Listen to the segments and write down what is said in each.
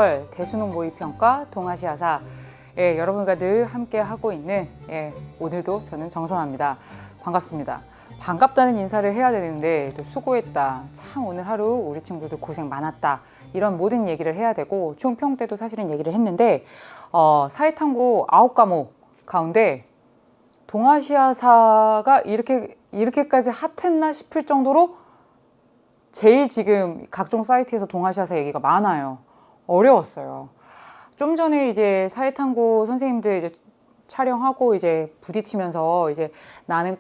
10월 대수능 모의평가 동아시아사 여러분과 늘 함께 하고 있는 오늘도 저는 정선아입니다. 반갑습니다. 반갑다는 인사를 해야 되는데 또 수고했다. 참 오늘 하루 우리 친구들 고생 많았다. 이런 모든 얘기를 해야 되고 총평 때도 사실은 얘기를 했는데 사회탐구 9과목 가운데 동아시아사가 이렇게까지 핫했나 싶을 정도로 제일 지금 각종 사이트에서 동아시아사 얘기가 많아요. 어려웠어요. 좀 전에 이제 사회탐구 선생님들 이제 촬영하고 이제 부딪히면서 이제 나는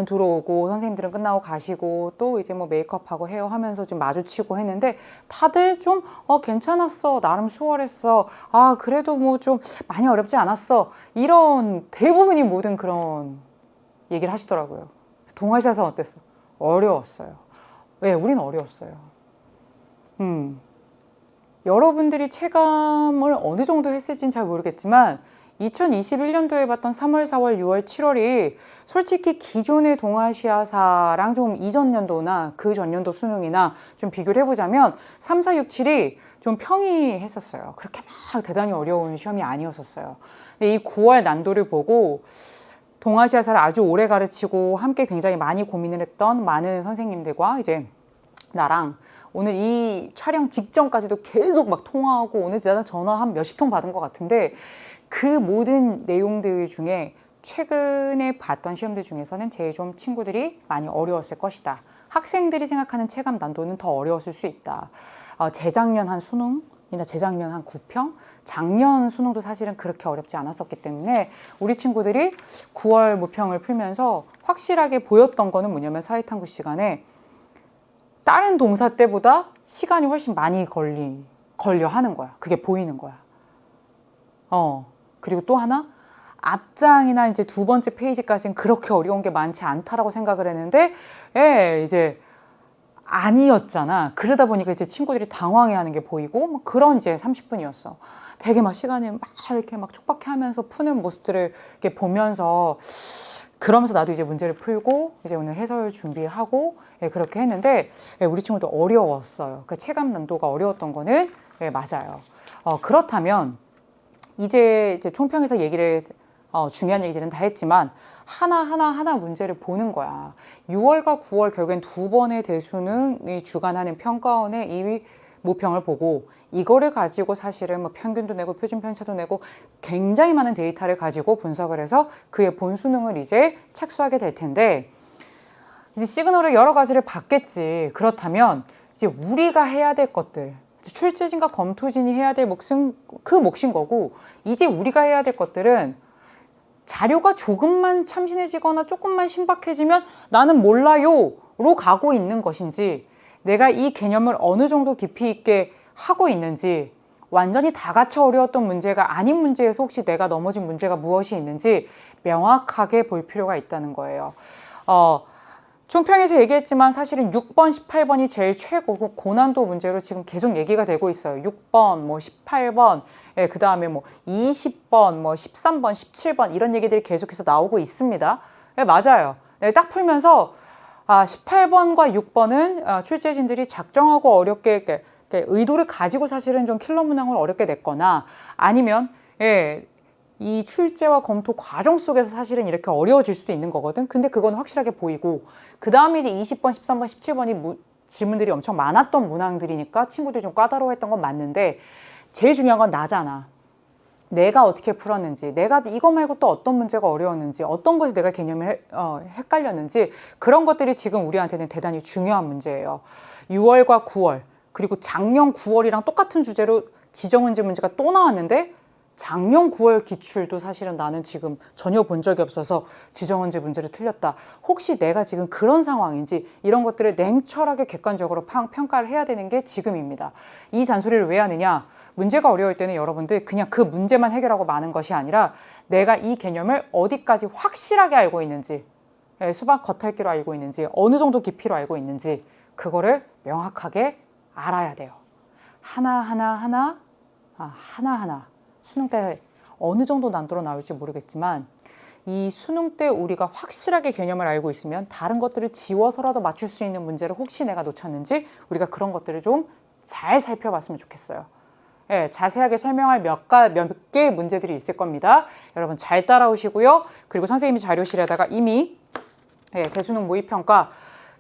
들어오고 선생님들은 끝나고 가시고 또 이제 뭐 메이크업하고 헤어 하면서 좀 마주치고 했는데 다들 좀 괜찮았어. 나름 수월했어. 아, 그래도 뭐 좀 많이 어렵지 않았어. 이런 대부분이 모든 그런 얘기를 하시더라고요. 동아시아사 어땠어? 어려웠어요. 왜? 우리는 어려웠어요. 여러분들이 체감을 어느 정도 했을지는 잘 모르겠지만 2021년도에 봤던 3월, 4월, 6월, 7월이 솔직히 기존의 동아시아사랑 좀 이전 연도나 그 전년도 수능이나 좀 비교를 해보자면 3, 4, 6, 7이 좀 평이했었어요. 그렇게 막 대단히 어려운 시험이 아니었었어요. 근데 이 9월 난도를 보고 동아시아사를 아주 오래 가르치고 함께 굉장히 많이 고민을 했던 많은 선생님들과 이제 나랑 오늘 이 촬영 직전까지도 계속 막 통화하고 오늘 제가 전화 한 몇십 통 받은 것 같은데 그 모든 내용들 중에 최근에 봤던 시험들 중에서는 제일 좀 친구들이 많이 어려웠을 것이다. 학생들이 생각하는 체감 난도는 더 어려웠을 수 있다. 재작년 한 수능이나 재작년 한 구평, 작년 수능도 사실은 그렇게 어렵지 않았었기 때문에 우리 친구들이 9월 모평을 풀면서 확실하게 보였던 거는 뭐냐면 사회탐구 시간에 다른 동사 때보다 시간이 훨씬 많이 걸려 하는 거야. 그게 보이는 거야. 그리고 또 하나, 앞장이나 이제 두 번째 페이지까지는 그렇게 어려운 게 많지 않다라고 생각을 했는데, 이제 아니었잖아. 그러다 보니까 이제 친구들이 당황해하는 게 보이고, 뭐 그런 이제 30분이었어. 되게 막 시간을 막 이렇게 막 촉박해하면서 푸는 모습들을 이렇게 보면서 그러면서 나도 이제 문제를 풀고 이제 오늘 해설 준비하고 그렇게 했는데 우리 친구도 어려웠어요. 그 체감 난도가 어려웠던 거는 맞아요. 그렇다면 이제 총평에서 얘기를 중요한 얘기들은 다 했지만 하나 문제를 보는 거야. 6월과 9월 결국엔 두 번의 대수능이 주관하는 평가원의 이 모평을 보고 이거를 가지고 사실은 뭐 평균도 내고 표준 편차도 내고 굉장히 많은 데이터를 가지고 분석을 해서 그의 본 수능을 이제 착수하게 될 텐데 이제 시그널을 여러 가지를 받겠지. 그렇다면 이제 우리가 해야 될 것들 출제진과 검토진이 해야 될 몫은 그 몫인 거고 이제 우리가 해야 될 것들은 자료가 조금만 참신해지거나 조금만 신박해지면 나는 몰라요로 가고 있는 것인지 내가 이 개념을 어느 정도 깊이 있게 하고 있는지 완전히 다 같이 어려웠던 문제가 아닌 문제에서 혹시 내가 넘어진 문제가 무엇이 있는지 명확하게 볼 필요가 있다는 거예요. 총평에서 얘기했지만 사실은 6번, 18번이 제일 최고고 고난도 문제로 지금 계속 얘기가 되고 있어요. 6번, 뭐 18번, 그 다음에 뭐 20번, 뭐 13번, 17번 이런 얘기들이 계속해서 나오고 있습니다. 맞아요. 딱 풀면서 18번과 6번은 출제진들이 작정하고 어렵게 의도를 가지고 사실은 좀 킬러 문항을 어렵게 냈거나 아니면 이 출제와 검토 과정 속에서 사실은 이렇게 어려워질 수도 있는 거거든. 근데 그건 확실하게 보이고 그 다음에 이제 20번, 13번, 17번이 질문들이 엄청 많았던 문항들이니까 친구들이 좀 까다로워했던 건 맞는데 제일 중요한 건 나잖아. 내가 어떻게 풀었는지, 내가 이거 말고 또 어떤 문제가 어려웠는지, 어떤 것에 내가 개념이 헷갈렸는지 그런 것들이 지금 우리한테는 대단히 중요한 문제예요. 6월과 9월 그리고 작년 9월이랑 똑같은 주제로 지정은지 문제가 또 나왔는데 작년 9월 기출도 사실은 나는 지금 전혀 본 적이 없어서 지정은지 문제를 틀렸다. 혹시 내가 지금 그런 상황인지 이런 것들을 냉철하게 객관적으로 평가를 해야 되는 게 지금입니다. 이 잔소리를 왜 하느냐? 문제가 어려울 때는 여러분들 그냥 그 문제만 해결하고 마는 것이 아니라 내가 이 개념을 어디까지 확실하게 알고 있는지 수박 겉핥기로 알고 있는지 어느 정도 깊이로 알고 있는지 그거를 명확하게 알아야 돼요. 하나하나 수능 때 어느 정도 난도로 나올지 모르겠지만 이 수능 때 우리가 확실하게 개념을 알고 있으면 다른 것들을 지워서라도 맞출 수 있는 문제를 혹시 내가 놓쳤는지 우리가 그런 것들을 좀 잘 살펴봤으면 좋겠어요. 예, 자세하게 설명할 몇 개의 문제들이 있을 겁니다. 여러분 잘 따라오시고요. 그리고 선생님이 자료실에다가 이미 대수능 모의평가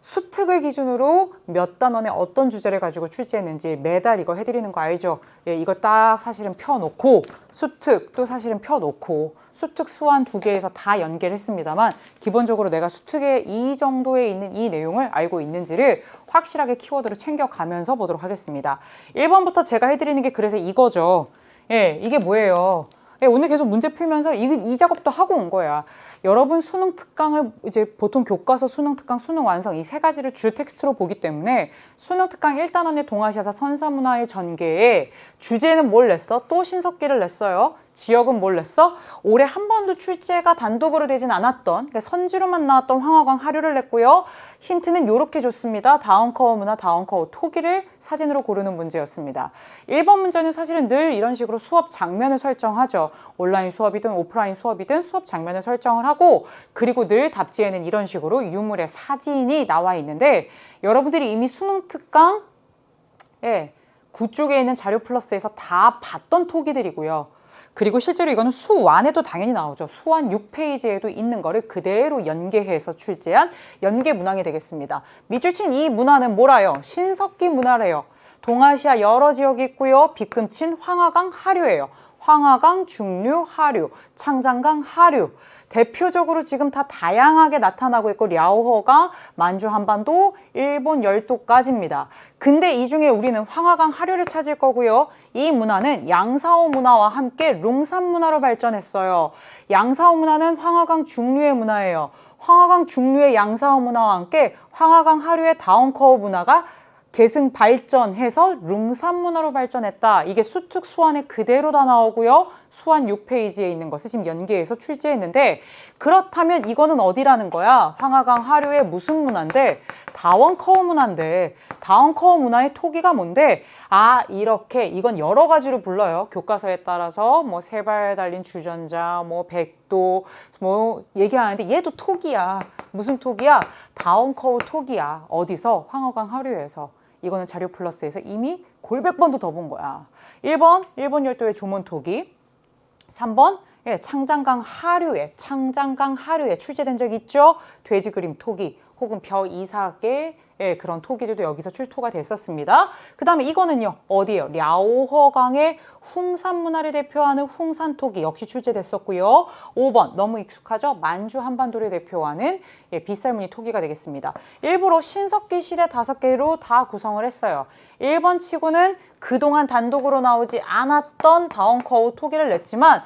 수특을 기준으로 몇 단원에 어떤 주제를 가지고 출제했는지 매달 이거 해드리는 거 알죠? 예, 이거 딱 사실은 펴놓고 수특도 사실은 펴놓고 수특 수완 두 개에서 다 연계를 했습니다만 기본적으로 내가 수특에 이 정도에 있는 이 내용을 알고 있는지를 확실하게 키워드로 챙겨가면서 보도록 하겠습니다. 1번부터 제가 해드리는 게 그래서 이거죠. 예, 이게 뭐예요? 예, 오늘 계속 문제 풀면서 이 작업도 하고 온 거야. 여러분 수능 특강을 이제 보통 교과서 수능 특강 수능 완성 이 세 가지를 주 텍스트로 보기 때문에 수능 특강 1단원의 동아시아사 선사문화의 전개에 주제는 뭘 냈어? 또 신석기를 냈어요. 지역은 뭘 냈어? 올해 한 번도 출제가 단독으로 되진 않았던 그러니까 선지로만 나왔던 황화강 하류를 냈고요. 힌트는 이렇게 줬습니다. 다운커어 문화, 다운커어 토기를 사진으로 고르는 문제였습니다. 1번 문제는 사실은 늘 이런 식으로 수업 장면을 설정하죠. 온라인 수업이든 오프라인 수업이든 수업 장면을 설정을 하고 그리고 늘 답지에는 이런 식으로 유물의 사진이 나와 있는데 여러분들이 이미 수능 특강 9쪽에 있는 자료 플러스에서 다 봤던 토기들이고요. 그리고 실제로 이거는 수완에도 당연히 나오죠. 수완 6페이지에도 있는 거를 그대로 연계해서 출제한 연계 문항이 되겠습니다. 밑줄 친 이 문화는 뭐라요? 신석기 문화래요. 동아시아 여러 지역이 있고요. 빗금 친 황하강 하류예요. 황하강, 중류, 하류, 창장강, 하류. 대표적으로 지금 다 다양하게 나타나고 있고 랴오허가 만주 한반도, 일본 열도까지입니다. 근데 이 중에 우리는 황하강 하류를 찾을 거고요. 이 문화는 양사오 문화와 함께 룽산 문화로 발전했어요. 양사오 문화는 황하강 중류의 문화예요. 황하강 중류의 양사오 문화와 함께 황하강 하류의 다운커어 문화가 계승 발전해서 룽산 문화로 발전했다. 이게 수특 수완에 그대로 다 나오고요. 수완 6페이지에 있는 것을 지금 연계해서 출제했는데 그렇다면 이거는 어디라는 거야? 황하강 하류의 무슨 문화인데? 다원커어 문화인데 다원커어 문화의 토기가 뭔데? 아 이렇게 이건 여러 가지로 불러요. 교과서에 따라서 뭐 세 발 달린 주전자, 뭐 백도 뭐 얘기하는데 얘도 토기야. 무슨 토기야? 다원커어 토기야. 어디서? 황하강 하류에서. 이거는 자료 플러스에서 이미 골백 번도 더 본 거야. 1번, 일본 열도의 조문토기. 3번, 창장강 하류에 출제된 적 있죠? 돼지 그림 토기 혹은 벼 이삭의 그런 토기들도 여기서 출토가 됐었습니다. 그 다음에 이거는요. 어디예요? 랴오허강의 웅산 문화를 대표하는 웅산 토기 역시 출제됐었고요. 5번 너무 익숙하죠? 만주 한반도를 대표하는 빗살무늬 토기가 되겠습니다. 일부러 신석기 시대 5개로 다 구성을 했어요. 1번 치고는 그동안 단독으로 나오지 않았던 다운커어 토기를 냈지만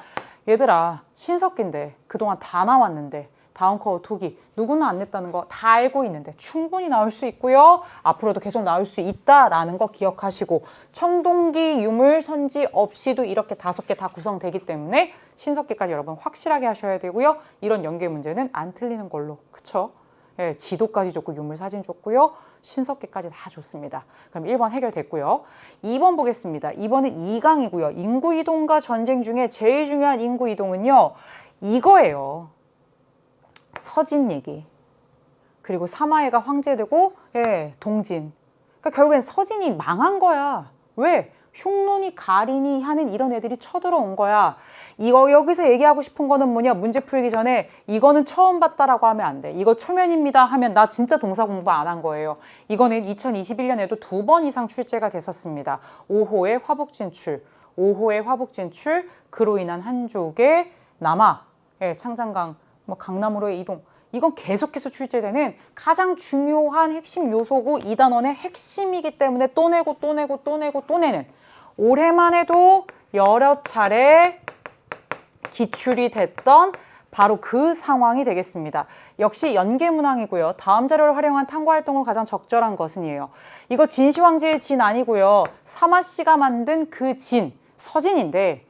얘들아 신석기인데 그동안 다 나왔는데 다운커어 토기 누구나 안 냈다는 거 다 알고 있는데 충분히 나올 수 있고요. 앞으로도 계속 나올 수 있다라는 거 기억하시고 청동기 유물 선지 없이도 이렇게 5개 다 구성되기 때문에 신석기까지 여러분 확실하게 하셔야 되고요. 이런 연계 문제는 안 틀리는 걸로. 그쵸? 예, 지도까지 줬고 유물 사진 줬고요. 신석기까지 다 줬습니다. 그럼 1번 해결됐고요. 2번 보겠습니다. 2번은 2강이고요. 인구이동과 전쟁 중에 제일 중요한 인구이동은요. 이거예요. 서진 얘기. 그리고 사마해가 황제되고 동진. 그러니까 결국엔 서진이 망한 거야. 왜? 흉노니 가리니 하는 이런 애들이 쳐들어온 거야. 이거 여기서 얘기하고 싶은 거는 뭐냐? 문제 풀기 전에 이거는 처음 봤다라고 하면 안 돼. 이거 초면입니다 하면 나 진짜 동사 공부 안 한 거예요. 이거는 2021년에도 2번 이상 출제가 됐었습니다. 5호의 화북 진출. 5호의 화북 진출. 그로 인한 한족의 남하. 창장강. 뭐 강남으로의 이동. 이건 계속해서 출제되는 가장 중요한 핵심 요소고 2단원의 핵심이기 때문에 또 내고 또 내는 올해만 해도 여러 차례 기출이 됐던 바로 그 상황이 되겠습니다. 역시 연계문항이고요. 다음 자료를 활용한 탐구활동으로 가장 적절한 것은이에요. 이거 진시황제의 진 아니고요. 사마씨가 만든 그 진, 서진인데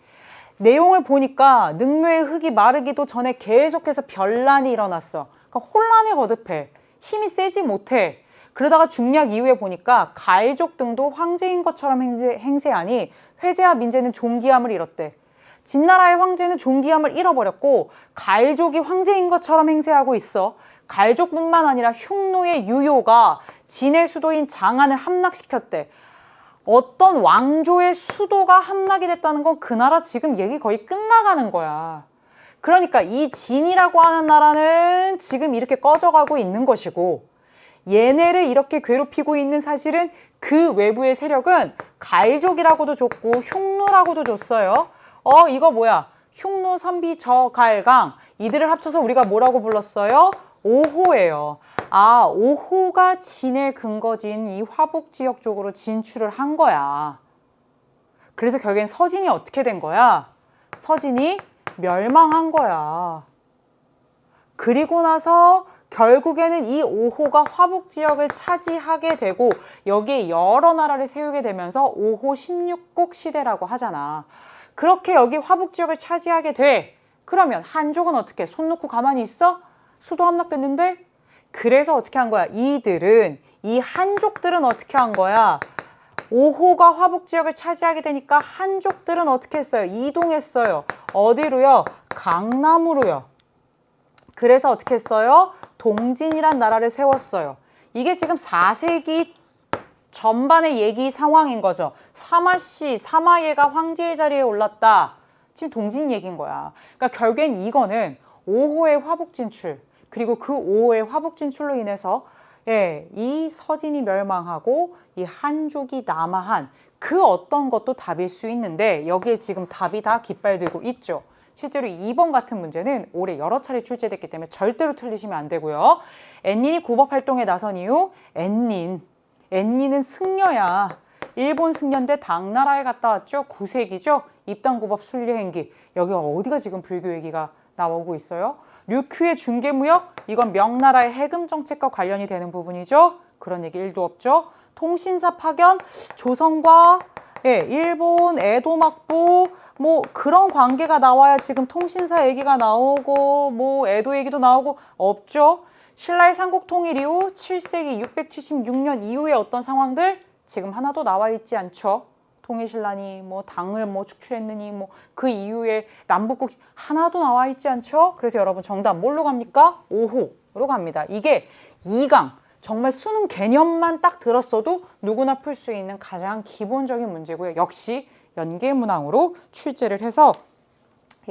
내용을 보니까 능묘의 흙이 마르기도 전에 계속해서 변란이 일어났어. 그러니까 혼란에 거듭해. 힘이 세지 못해. 그러다가 중략 이후에 보니까 가이족 등도 황제인 것처럼 행세하니 회제와 민제는 존귀함을 잃었대. 진나라의 황제는 존귀함을 잃어버렸고 가이족이 황제인 것처럼 행세하고 있어. 가이족뿐만 아니라 흉노의 유효가 진의 수도인 장안을 함락시켰대. 어떤 왕조의 수도가 함락이 됐다는 건 그 나라 지금 얘기 거의 끝나가는 거야. 그러니까 이 진이라고 하는 나라는 지금 이렇게 꺼져가고 있는 것이고, 얘네를 이렇게 괴롭히고 있는 사실은 그 외부의 세력은 갈족이라고도 줬고 흉노라고도 줬어요. 이거 뭐야? 흉노, 선비, 저, 갈, 강, 이들을 합쳐서 우리가 뭐라고 불렀어요? 오호예요. 아, 오호가 진의 근거지인 이 화북 지역 쪽으로 진출을 한 거야. 그래서 결국엔 서진이 어떻게 된 거야? 서진이 멸망한 거야. 그리고 나서 결국에는 이 오호가 화북 지역을 차지하게 되고 여기에 여러 나라를 세우게 되면서 오호 16국 시대라고 하잖아. 그렇게 여기 화북 지역을 차지하게 돼. 그러면 한족은 어떻게? 손 놓고 가만히 있어? 수도 함락됐는데? 그래서 어떻게 한 거야? 이 한족들은 어떻게 한 거야? 오호가 화북 지역을 차지하게 되니까 한족들은 어떻게 했어요? 이동했어요. 어디로요? 강남으로요. 그래서 어떻게 했어요? 동진이란 나라를 세웠어요. 이게 지금 4세기 전반의 얘기 상황인 거죠. 사마씨, 사마예가 황제의 자리에 올랐다. 지금 동진 얘기인 거야. 그러니까 결국엔 이거는 오호의 화북 진출, 그리고 그 오호의 화북 진출로 인해서 이 서진이 멸망하고 이 한족이 남아한 그 어떤 것도 답일 수 있는데 여기에 지금 답이 다 깃발들고 있죠. 실제로 2번 같은 문제는 올해 여러 차례 출제됐기 때문에 절대로 틀리시면 안 되고요. 엔닌이 국업 활동에 나선 이후 엔닌은 승려야. 일본 승려인데 당나라에 갔다 왔죠. 9세기죠. 입당국업 순례행기. 여기 어디가 지금 불교 얘기가 나오고 있어요? 류큐의 중개무역, 이건 명나라의 해금 정책과 관련이 되는 부분이죠. 그런 얘기 1도 없죠. 통신사 파견, 조선과 일본, 에도 막부, 뭐 그런 관계가 나와야 지금 통신사 얘기가 나오고 뭐 에도 얘기도 나오고 없죠. 신라의 삼국 통일 이후 7세기 676년 이후의 어떤 상황들 지금 하나도 나와 있지 않죠. 통일신라니 뭐 당을 뭐 축출했느니 뭐 그 이후에 남북국 하나도 나와 있지 않죠. 그래서 여러분 정답 뭘로 갑니까? 5호로 갑니다. 이게 2강 정말 수능 개념만 딱 들었어도 누구나 풀 수 있는 가장 기본적인 문제고요. 역시 연계문항으로 출제를 해서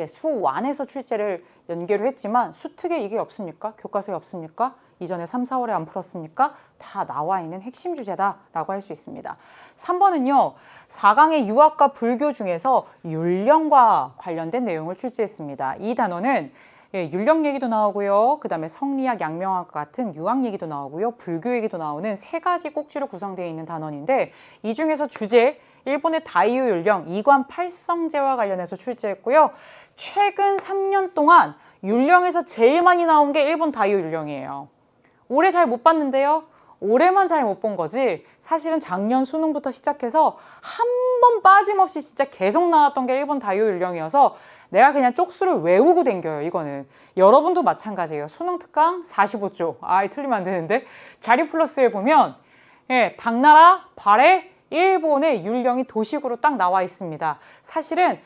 수완에서 출제를 연계를 했지만 수특에 이게 없습니까? 교과서에 없습니까? 이전에 3, 4월에 안 풀었습니까? 다 나와 있는 핵심 주제다라고 할 수 있습니다. 3번은요. 4강의 유학과 불교 중에서 율령과 관련된 내용을 출제했습니다. 이 단어는 율령 얘기도 나오고요. 그 다음에 성리학, 양명학 같은 유학 얘기도 나오고요. 불교 얘기도 나오는 3가지 꼭지로 구성되어 있는 단원인데 이 중에서 주제 일본의 다이오 율령, 이관 팔성제와 관련해서 출제했고요. 최근 3년 동안 율령에서 제일 많이 나온 게 일본 다이오 율령이에요. 올해 잘 못 봤는데요. 올해만 잘 못 본 거지 사실은 작년 수능부터 시작해서 한 번 빠짐없이 진짜 계속 나왔던 게 일본 다이오 율령이어서 내가 그냥 쪽수를 외우고 댕겨요. 이거는 여러분도 마찬가지예요. 수능 특강 45조. 틀리면 안 되는데 자리 플러스에 보면 당나라, 발해, 일본의 율령이 도식으로 딱 나와 있습니다. 사실은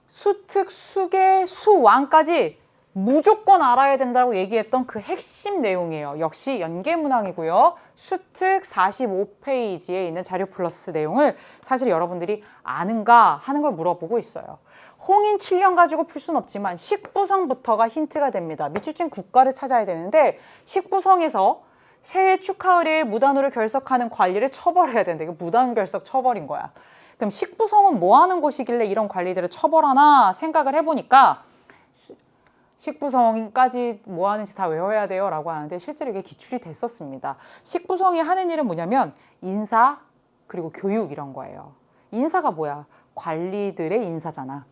수특, 수계, 수완까지 무조건 알아야 된다고 얘기했던 그 핵심 내용이에요. 역시 연계문항이고요. 수특 45페이지에 있는 자료 플러스 내용을 사실 여러분들이 아는가 하는 걸 물어보고 있어요. 홍인 7년 가지고 풀 수는 없지만 식부성부터가 힌트가 됩니다. 미추증 국가를 찾아야 되는데 식부성에서 새해 축하의례에 무단으로 결석하는 관리를 처벌해야 된다. 이거 무단 결석 처벌인 거야. 그럼 식부성은 뭐 하는 곳이길래 이런 관리들을 처벌하나 생각을 해보니까 식부성까지 뭐 하는지 다 외워야 돼요 라고 하는데 실제로 이게 기출이 됐었습니다. 식부성이 하는 일은 뭐냐면 인사 그리고 교육 이런 거예요. 인사가 뭐야? 관리들의 인사잖아.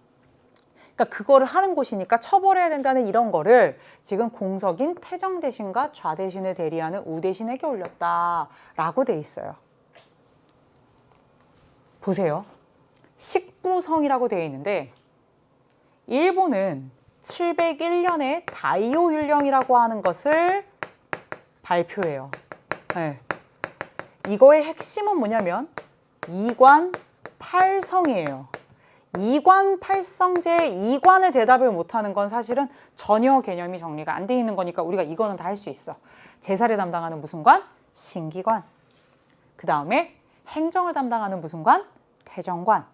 그러니까 그거를 하는 곳이니까 처벌해야 된다는 이런 거를 지금 공석인 태정 대신과 좌 대신을 대리하는 우 대신에게 올렸다라고 돼 있어요. 보세요. 식부성이라고 되어 있는데 일본은 701년에 다이오 율령이라고 하는 것을 발표해요. 이거의 핵심은 뭐냐면 이관 팔성이에요. 이관 팔성제의 이관을 대답을 못하는 건 사실은 전혀 개념이 정리가 안 돼 있는 거니까 우리가 이거는 다 할 수 있어. 제사를 담당하는 무슨 관? 신기관. 그 다음에 행정을 담당하는 무슨 관? 태정관.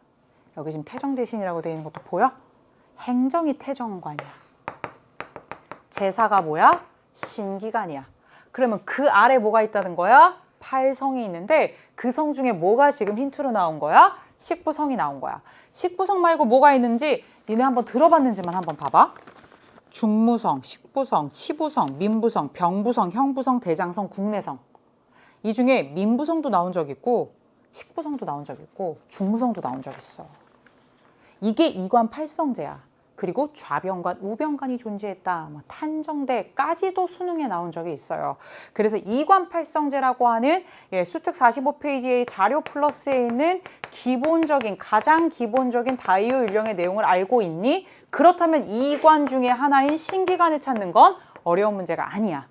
여기 지금 태정 대신이라고 되어 있는 것도 보여? 행정이 태정관이야. 제사가 뭐야? 신기관이야. 그러면 그 아래 뭐가 있다는 거야? 8성이 있는데 그 성 중에 뭐가 지금 힌트로 나온 거야? 식부성이 나온 거야. 식부성 말고 뭐가 있는지 니네 한번 들어봤는지만 한번 봐봐. 중무성, 식부성, 치부성, 민부성, 병부성, 형부성, 대장성, 국내성. 이 중에 민부성도 나온 적 있고 식부성도 나온 적 있고 중무성도 나온 적 있어. 이게 이관 8성제야. 그리고 좌병관, 우병관이 존재했다. 뭐 탄정대까지도 수능에 나온 적이 있어요. 그래서 이관 8성제라고 하는 수특 45페이지의 자료 플러스에 있는 기본적인, 가장 기본적인 다이오 일령의 내용을 알고 있니? 그렇다면 이관 중에 하나인 신기관을 찾는 건 어려운 문제가 아니야.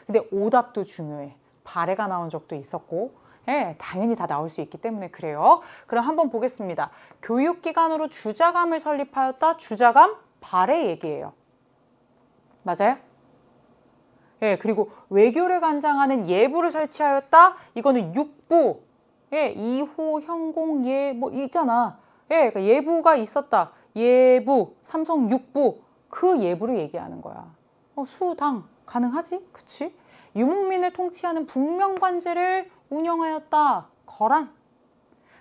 근데 오답도 중요해. 발해가 나온 적도 있었고 당연히 다 나올 수 있기 때문에 그래요. 그럼 한번 보겠습니다. 교육기관으로 주자감을 설립하였다. 주자감 발해 얘기예요. 맞아요? 그리고 외교를 관장하는 예부를 설치하였다. 이거는 육부. 이호, 현공, 예, 뭐 있잖아. 그러니까 예부가 있었다. 예부, 삼성 육부. 그 예부를 얘기하는 거야. 수당 가능하지? 그치? 유목민을 통치하는 북명관제를 운영하였다. 거란.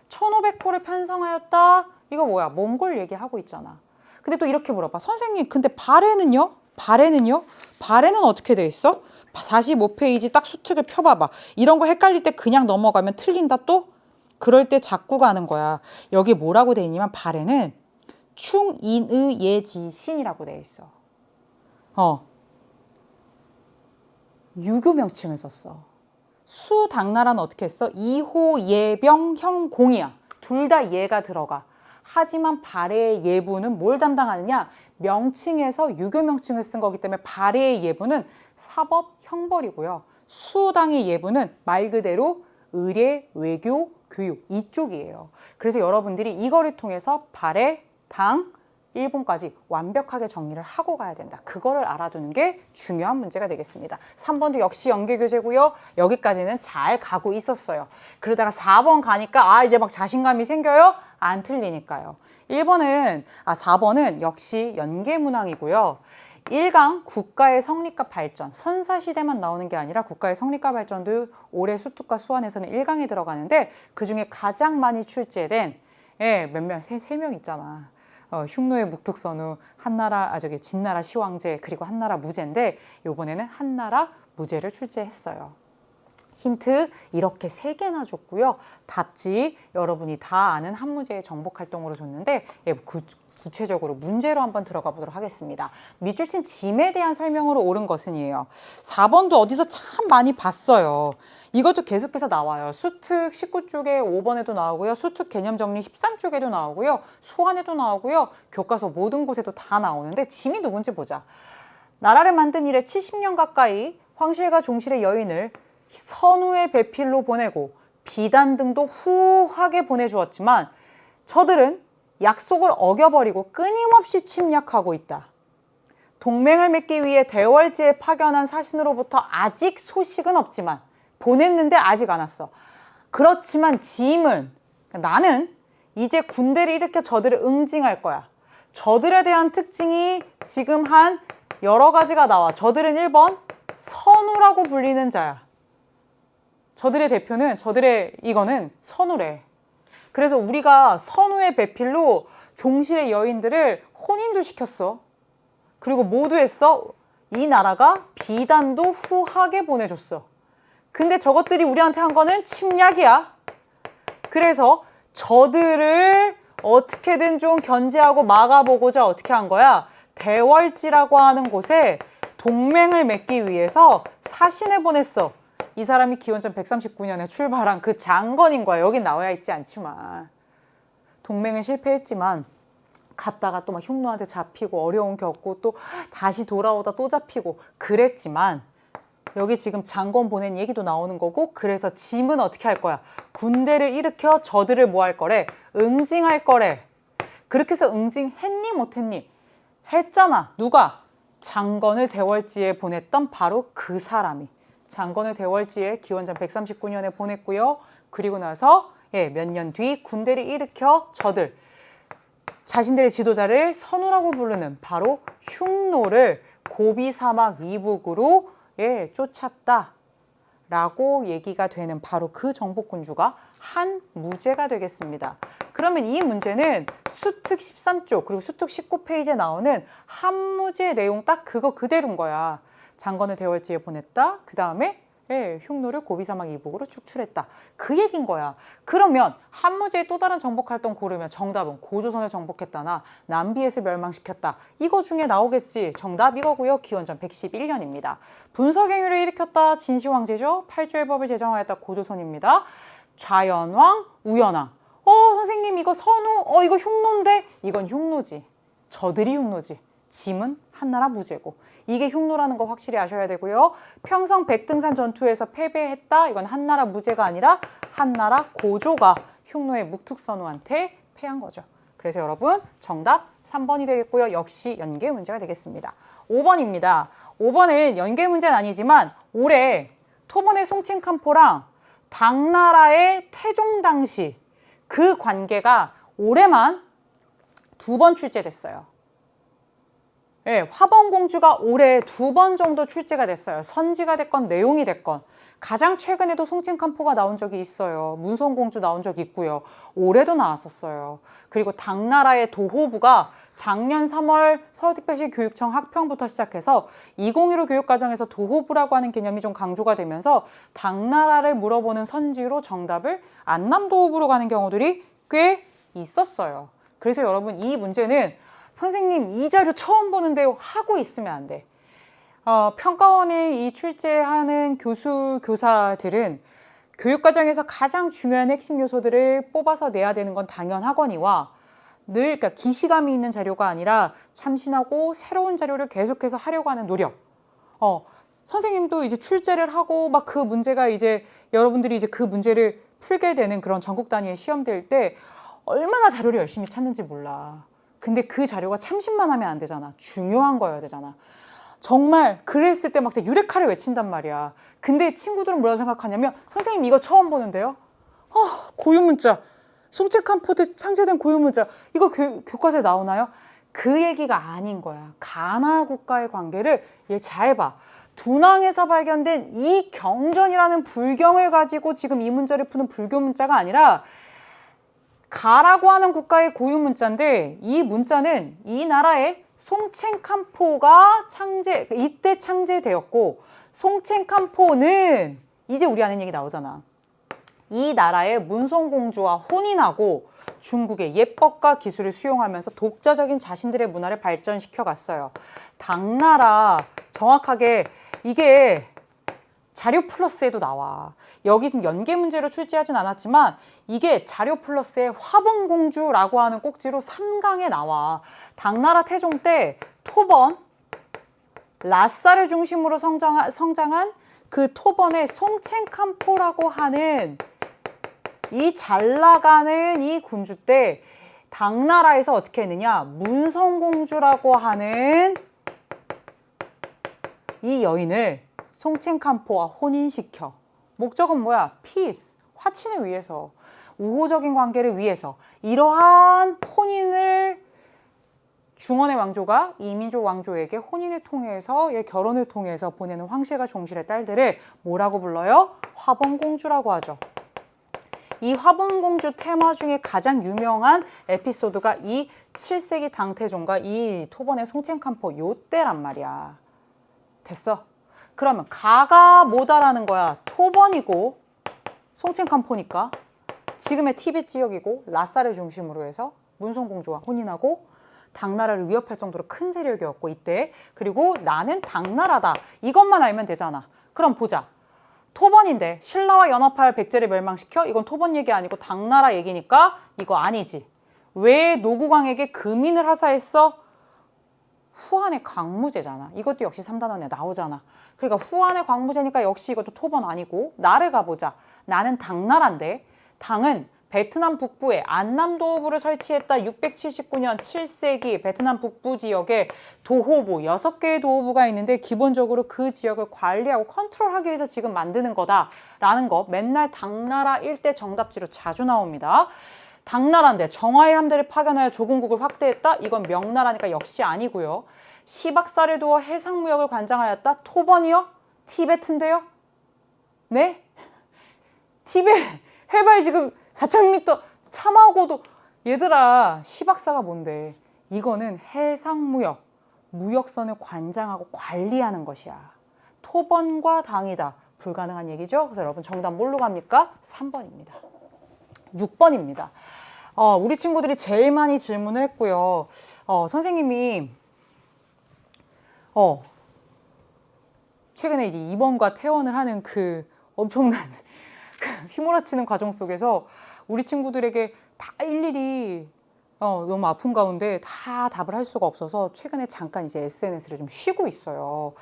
1500호를 편성하였다. 이거 뭐야? 몽골 얘기하고 있잖아. 근데 또 이렇게 물어봐. 선생님, 근데 발해는요? 발해는 어떻게 돼 있어? 45페이지 딱 수특을 펴봐봐. 이런 거 헷갈릴 때 그냥 넘어가면 틀린다 또? 그럴 때 자꾸 가는 거야. 여기 뭐라고 돼 있냐면 발해는 충인의 예지신이라고 돼 있어. 유교 명칭을 썼어. 수당나라는 어떻게 했어? 이호, 예병, 형, 공이야. 둘 다 예가 들어가. 하지만 발해의 예부는 뭘 담당하느냐? 명칭에서 유교 명칭을 쓴 거기 때문에 발해의 예부는 사법, 형벌이고요. 수당의 예부는 말 그대로 의례, 외교, 교육 이쪽이에요. 그래서 여러분들이 이거를 통해서 발해, 당, 일본까지 완벽하게 정리를 하고 가야 된다. 그거를 알아두는 게 중요한 문제가 되겠습니다. 3번도 역시 연계교재고요. 여기까지는 잘 가고 있었어요. 그러다가 4번 가니까 이제 막 자신감이 생겨요? 안 틀리니까요. 4번은 역시 연계문항이고요. 1강 국가의 성립과 발전, 선사시대만 나오는 게 아니라 국가의 성립과 발전도 올해 수특과 수완에서는 1강에 들어가는데 그중에 가장 많이 출제된 몇 명, 세 명 있잖아. 흉노의 묵뚝선우, 진나라 시황제, 그리고 한나라 무제인데 요번에는 한나라 무제를 출제했어요. 힌트 이렇게 3개나 줬고요. 답지 여러분이 다 아는 한 문제의 정복 활동으로 줬는데 구체적으로 문제로 한번 들어가 보도록 하겠습니다. 밑줄 친 짐에 대한 설명으로 옳은 것은이에요. 4번도 어디서 참 많이 봤어요. 이것도 계속해서 나와요. 수특 19쪽에 5번에도 나오고요. 수특 개념정리 13쪽에도 나오고요. 수완에도 나오고요. 교과서 모든 곳에도 다 나오는데 짐이 누군지 보자. 나라를 만든 이래 70년 가까이 황실과 종실의 여인을 선우의 배필로 보내고 비단 등도 후하게 보내주었지만 저들은 약속을 어겨버리고 끊임없이 침략하고 있다. 동맹을 맺기 위해 대월지에 파견한 사신으로부터 아직 소식은 없지만 보냈는데 아직 안 왔어. 그렇지만 짐은 나는 이제 군대를 일으켜 저들을 응징할 거야. 저들에 대한 특징이 지금 한 여러 가지가 나와. 저들은 1번 선우라고 불리는 자야. 저들의 대표는 이거는 선우래. 그래서 우리가 선우의 배필로 종실의 여인들을 혼인도 시켰어. 그리고 모두 했어. 이 나라가 비단도 후하게 보내줬어. 근데 저것들이 우리한테 한 거는 침략이야. 그래서 저들을 어떻게든 좀 견제하고 막아보고자 어떻게 한 거야? 대월지라고 하는 곳에 동맹을 맺기 위해서 사신을 보냈어. 이 사람이 기원전 139년에 출발한 그 장건인 거야. 여긴 나와야 있지 않지만. 동맹은 실패했지만 갔다가 또 막 흉노한테 잡히고 어려움 겪고 또 다시 돌아오다 또 잡히고 그랬지만 여기 지금 장건 보낸 얘기도 나오는 거고 그래서 짐은 어떻게 할 거야? 군대를 일으켜 저들을 뭐 할 거래? 응징할 거래. 그렇게 해서 응징했니 못했니? 했잖아. 누가? 장건을 대월지에 보냈던 바로 그 사람이. 장건을 대월지에 기원전 139년에 보냈고요. 그리고 나서 예, 몇 년 뒤 군대를 일으켜 저들 자신들의 지도자를 선우라고 부르는 바로 흉노를 고비 사막 이북으로 예, 쫓았다 라고 얘기가 되는 바로 그 정복군주가 한 무제가 되겠습니다. 그러면 이 문제는 수특 13쪽 그리고 수특 19페이지에 나오는 한 무제 내용 딱 그거 그대로인 거야. 장건을 대월지에 보냈다. 그 다음에 예, 흉노를 고비사막 이북으로 축출했다. 그 얘기인 거야. 그러면 한무제의 또 다른 정복활동 고르면 정답은 고조선을 정복했다나 남비엣을 멸망시켰다. 이거 중에 나오겠지. 정답 이거고요. 기원전 111년입니다. 분서갱유를 일으켰다. 진시황제죠. 팔주의 법을 제정하였다. 고조선입니다. 좌연왕, 우연왕. 선생님 이거 선우, 이거 흉노인데? 이건 흉노지. 저들이 흉노지. 짐은 한나라 무제고. 이게 흉노라는 거 확실히 아셔야 되고요. 평성 백등산 전투에서 패배했다. 이건 한나라 무제가 아니라 한나라 고조가 흉노의 묵툭선우한테 패한 거죠. 그래서 여러분 정답 3번이 되겠고요. 역시 연계 문제가 되겠습니다. 5번입니다. 5번은 연계 문제는 아니지만 올해 토본의 송칭칸포랑 당나라의 태종 당시 그 관계가 올해만 2번 출제됐어요. 네, 화범공주가 올해 2번 정도 출제가 됐어요. 선지가 됐건 내용이 됐건. 가장 최근에도 송칭칸포가 나온 적이 있어요. 문성공주 나온 적이 있고요. 올해도 나왔었어요. 그리고 당나라의 도호부가 작년 3월 서울특별시 교육청 학평부터 시작해서 2015 교육과정에서 도호부라고 하는 개념이 좀 강조가 되면서 당나라를 물어보는 선지로 정답을 안남도호부로 가는 경우들이 꽤 있었어요. 그래서 여러분 이 문제는 선생님 이 자료 처음 보는데요 하고 있으면 안 돼. 평가원에 이 출제하는 교수, 교사들은 교육과정에서 가장 중요한 핵심 요소들을 뽑아서 내야 되는 건 당연하거니와 늘 그러니까 기시감이 있는 자료가 아니라 참신하고 새로운 자료를 계속해서 하려고 하는 노력. 선생님도 이제 출제를 하고 막 그 문제가 이제 여러분들이 이제 그 문제를 풀게 되는 그런 전국 단위의 시험 될 때 얼마나 자료를 열심히 찾는지 몰라. 근데 그 자료가 참신만 하면 안 되잖아. 중요한 거여야 되잖아. 정말 그랬을 때 막 유레카를 외친단 말이야. 근데 친구들은 뭐라고 생각하냐면 선생님 이거 처음 보는데요? 고유문자. 송칭칸포에 창제된 고유문자. 이거 교과서에 나오나요? 그 얘기가 아닌 거야. 가나 국가의 관계를 얘 잘 봐. 둔왕에서 발견된 이 경전이라는 불경을 가지고 지금 이 문제를 푸는 불교 문자가 아니라 가라고 하는 국가의 고유 문자인데 이 문자는 이 나라의 송칭칸포가 이때 창제되었고 송칭칸포는 이제 우리 아는 얘기 나오잖아. 이 나라의 문성공주와 혼인하고 중국의 예법과 기술을 수용하면서 독자적인 자신들의 문화를 발전시켜 갔어요. 당나라 정확하게 이게 자료 플러스에도 나와. 여기 지금 연계 문제로 출제하진 않았지만 이게 자료 플러스에 화봉공주라고 하는 꼭지로 3강에 나와. 당나라 태종 때 토번, 라싸를 중심으로 성장한 그 토번의 송칭칸포라고 하는 이 잘 나가는 이 군주 때 당나라에서 어떻게 했느냐? 문성공주라고 하는 이 여인을 송칭칸포와 혼인시켜. 목적은 뭐야? 피스, 화친을 위해서, 우호적인 관계를 위해서. 이러한 혼인을 중원의 왕조가 이민족 왕조에게 혼인을 통해서 결혼을 통해서 보내는 황실과 종실의 딸들을 뭐라고 불러요? 화범공주라고 하죠. 이 화범공주 테마 중에 가장 유명한 에피소드가 이 7세기 당태종과 이 토번의 송칭칸포 요때란 말이야. 됐어? 그러면 가가 뭐다라는 거야? 토번이고 송칭칸포니까 지금의 티벳 지역이고 라싸를 중심으로 해서 문성공주와 혼인하고 당나라를 위협할 정도로 큰 세력이었고 이때. 그리고 나는 당나라다. 이것만 알면 되잖아. 그럼 보자. 토번인데 신라와 연합할 백제를 멸망시켜? 이건 토번 얘기 아니고 당나라 얘기니까 이거 아니지. 왜 노구광에게 금인을 하사했어? 후한의 광무제잖아. 이것도 역시 3단원에 나오잖아. 그러니까 후한의 광무제니까 역시 이것도 토번 아니고 나를 가보자. 나는 당나라인데 당은 베트남 북부에 안남도호부를 설치했다. 679년 7세기 베트남 북부 지역에 도호부 6개의 도호부가 있는데 기본적으로 그 지역을 관리하고 컨트롤하기 위해서 지금 만드는 거다라는 거 맨날 당나라 일대 정답지로 자주 나옵니다. 당나라인데 정화의 함대를 파견하여 조공국을 확대했다. 이건 명나라니까 역시 아니고요. 시박사를 두어 해상무역을 관장하였다. 토번이요? 티베트인데요? 네? 티베트 해발 지금 4,000m 참하고도 얘들아 시박사가 뭔데? 이거는 해상무역, 무역선을 관장하고 관리하는 것이야. 토번과 당이다. 불가능한 얘기죠? 그래서 여러분 정답 뭘로 갑니까? 3번입니다. 6번입니다. 우리 친구들이 제일 많이 질문을 했고요. 선생님이 최근에 이제 입원과 퇴원을 하는 그 엄청난 그 휘몰아치는 과정 속에서 우리 친구들에게 다 일일이 너무 아픈 가운데 다 답을 할 수가 없어서 최근에 잠깐 이제 SNS를 좀 쉬고 있어요.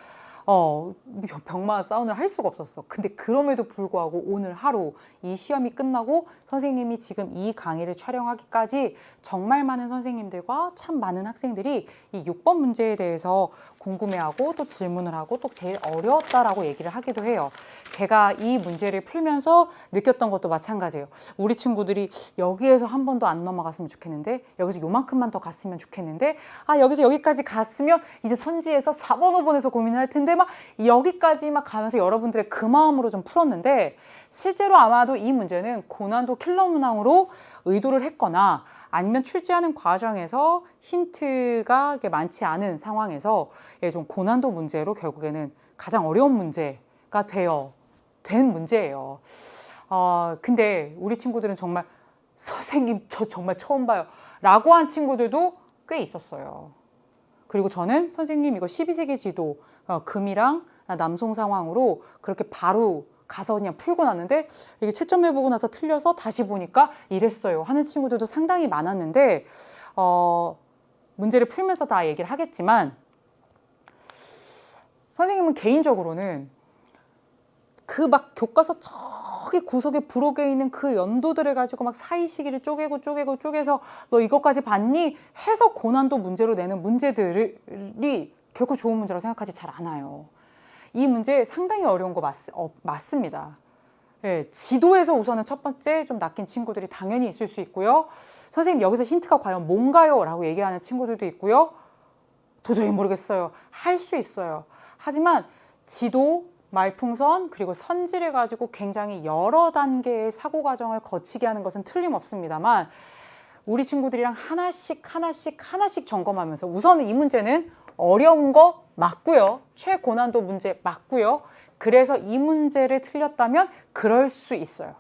병마와 사운드를 할 수가 없었어. 근데 그럼에도 불구하고 오늘 하루 이 시험이 끝나고 선생님이 지금 이 강의를 촬영하기까지 정말 많은 선생님들과 참 많은 학생들이 이 6번 문제에 대해서 궁금해하고 또 질문을 하고 또 제일 어려웠다라고 얘기를 하기도 해요. 제가 이 문제를 풀면서 느꼈던 것도 마찬가지예요. 우리 친구들이 여기에서 한 번도 안 넘어갔으면 좋겠는데, 여기서 요만큼만 더 갔으면 좋겠는데, 여기서 여기까지 갔으면 이제 선지에서 4번, 5번에서 고민을 할 텐데 막 여기까지 막 가면서 여러분들의 그 마음으로 좀 풀었는데, 실제로 아마도 이 문제는 고난도 킬러 문항으로 의도를 했거나 아니면 출제하는 과정에서 힌트가 많지 않은 상황에서 좀 고난도 문제로 결국에는 가장 어려운 문제가 된 문제예요. 근데 우리 친구들은 정말 선생님 저 정말 처음 봐요 라고 한 친구들도 꽤 있었어요. 그리고 저는 선생님 이거 12세기 지도 금이랑 남송 상황으로 그렇게 바로 가서 그냥 풀고 났는데 이게 채점해보고 나서 틀려서 다시 보니까 이랬어요 하는 친구들도 상당히 많았는데 문제를 풀면서 다 얘기를 하겠지만 선생님은 개인적으로는 그 막 교과서 저기 구석에 부록에 있는 그 연도들을 가지고 막 사이시기를 쪼개서 너 이것까지 봤니? 해서 고난도 문제로 내는 문제들이 결코 좋은 문제라고 생각하지 잘 않아요. 이 문제 상당히 어려운 거 맞습니다. 예, 지도에서 우선은 첫 번째 좀 낚인 친구들이 당연히 있을 수 있고요. 선생님 여기서 힌트가 과연 뭔가요? 라고 얘기하는 친구들도 있고요. 도저히 모르겠어요. 할 수 있어요. 하지만 지도, 말풍선, 그리고 선지를 가지고 굉장히 여러 단계의 사고 과정을 거치게 하는 것은 틀림없습니다만 우리 친구들이랑 하나씩 점검하면서 우선은 이 문제는 어려운 거 맞고요. 최고난도 문제 맞고요. 그래서 이 문제를 틀렸다면 그럴 수 있어요.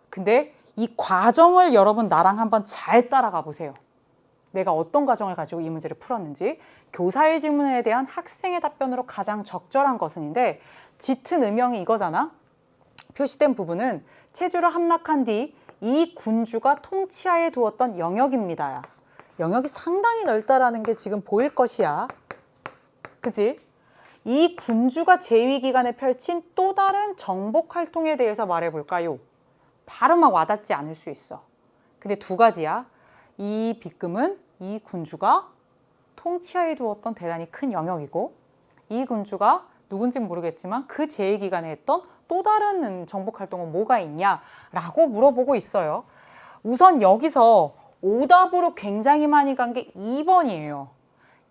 근데 이 과정을 여러분 나랑 한번 잘 따라가 보세요. 내가 어떤 과정을 가지고 이 문제를 풀었는지. 교사의 질문에 대한 학생의 답변으로 가장 적절한 것은인데 짙은 음영이 이거잖아. 표시된 부분은 체주를 함락한 뒤 이 군주가 통치하에 두었던 영역입니다. 영역이 상당히 넓다라는 게 지금 보일 것이야. 그지? 이 군주가 재위 기간에 펼친 또 다른 정복 활동에 대해서 말해볼까요? 바로 막 와닿지 않을 수 있어. 근데 두 가지야. 이 빗금은 이 군주가 통치하에 두었던 대단히 큰 영역이고 이 군주가 누군지는 모르겠지만 그 재위 기간에 했던 또 다른 정복 활동은 뭐가 있냐라고 물어보고 있어요. 우선 여기서 오답으로 굉장히 많이 간 게 2번이에요.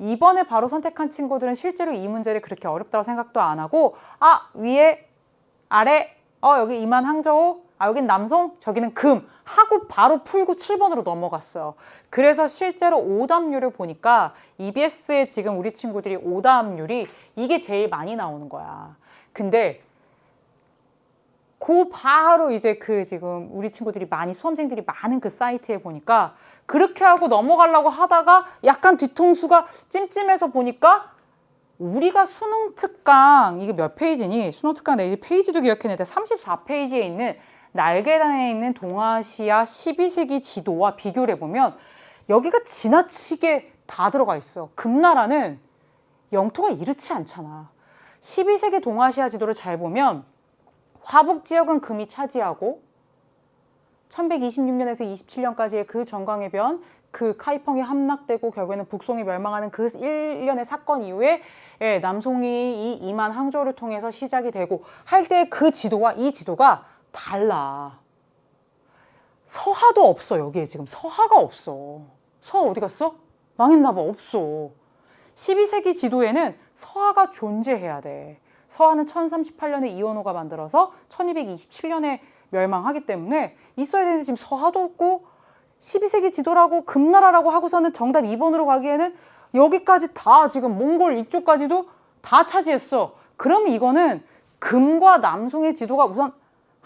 2번을 바로 선택한 친구들은 실제로 이 문제를 그렇게 어렵다고 생각도 안 하고 위에 아래 여기 이만 항저우 여긴 남송 저기는 금 하고 바로 풀고 7번으로 넘어갔어요. 그래서 실제로 오답률을 보니까 EBS에 지금 우리 친구들이 오답률이 이게 제일 많이 나오는 거야. 근데 그 바로 이제 지금 우리 친구들이 수험생들이 많은 그 사이트에 보니까 그렇게 하고 넘어가려고 하다가 약간 뒤통수가 찜찜해서 보니까 우리가 수능 특강 이게 몇 페이지니? 수능 특강 내 페이지도 기억해냈는데 34페이지에 있는 날계단에 있는 동아시아 12세기 지도와 비교를 해보면 여기가 지나치게 다 들어가 있어. 금나라는 영토가 이렇지 않잖아. 12세기 동아시아 지도를 잘 보면 화북 지역은 금이 차지하고 1126년에서 27년까지의 그 정강의 변, 그 카이펑이 함락되고 결국에는 북송이 멸망하는 그 1년의 사건 이후에 남송이 이 이만 항저우를 통해서 시작이 되고 할 때 그 지도와 이 지도가 달라. 서하도 없어. 여기에 지금 서하가 없어. 서하 어디 갔어? 망했나 봐. 없어. 12세기 지도에는 서하가 존재해야 돼. 서하는 1038년에 이원호가 만들어서 1227년에 멸망하기 때문에 있어야 되는데 지금 서하도 없고 12세기 지도라고 금나라라고 하고서는 정답 2번으로 가기에는 여기까지 다 지금 몽골 이쪽까지도 다 차지했어. 그럼 이거는 금과 남송의 지도가 우선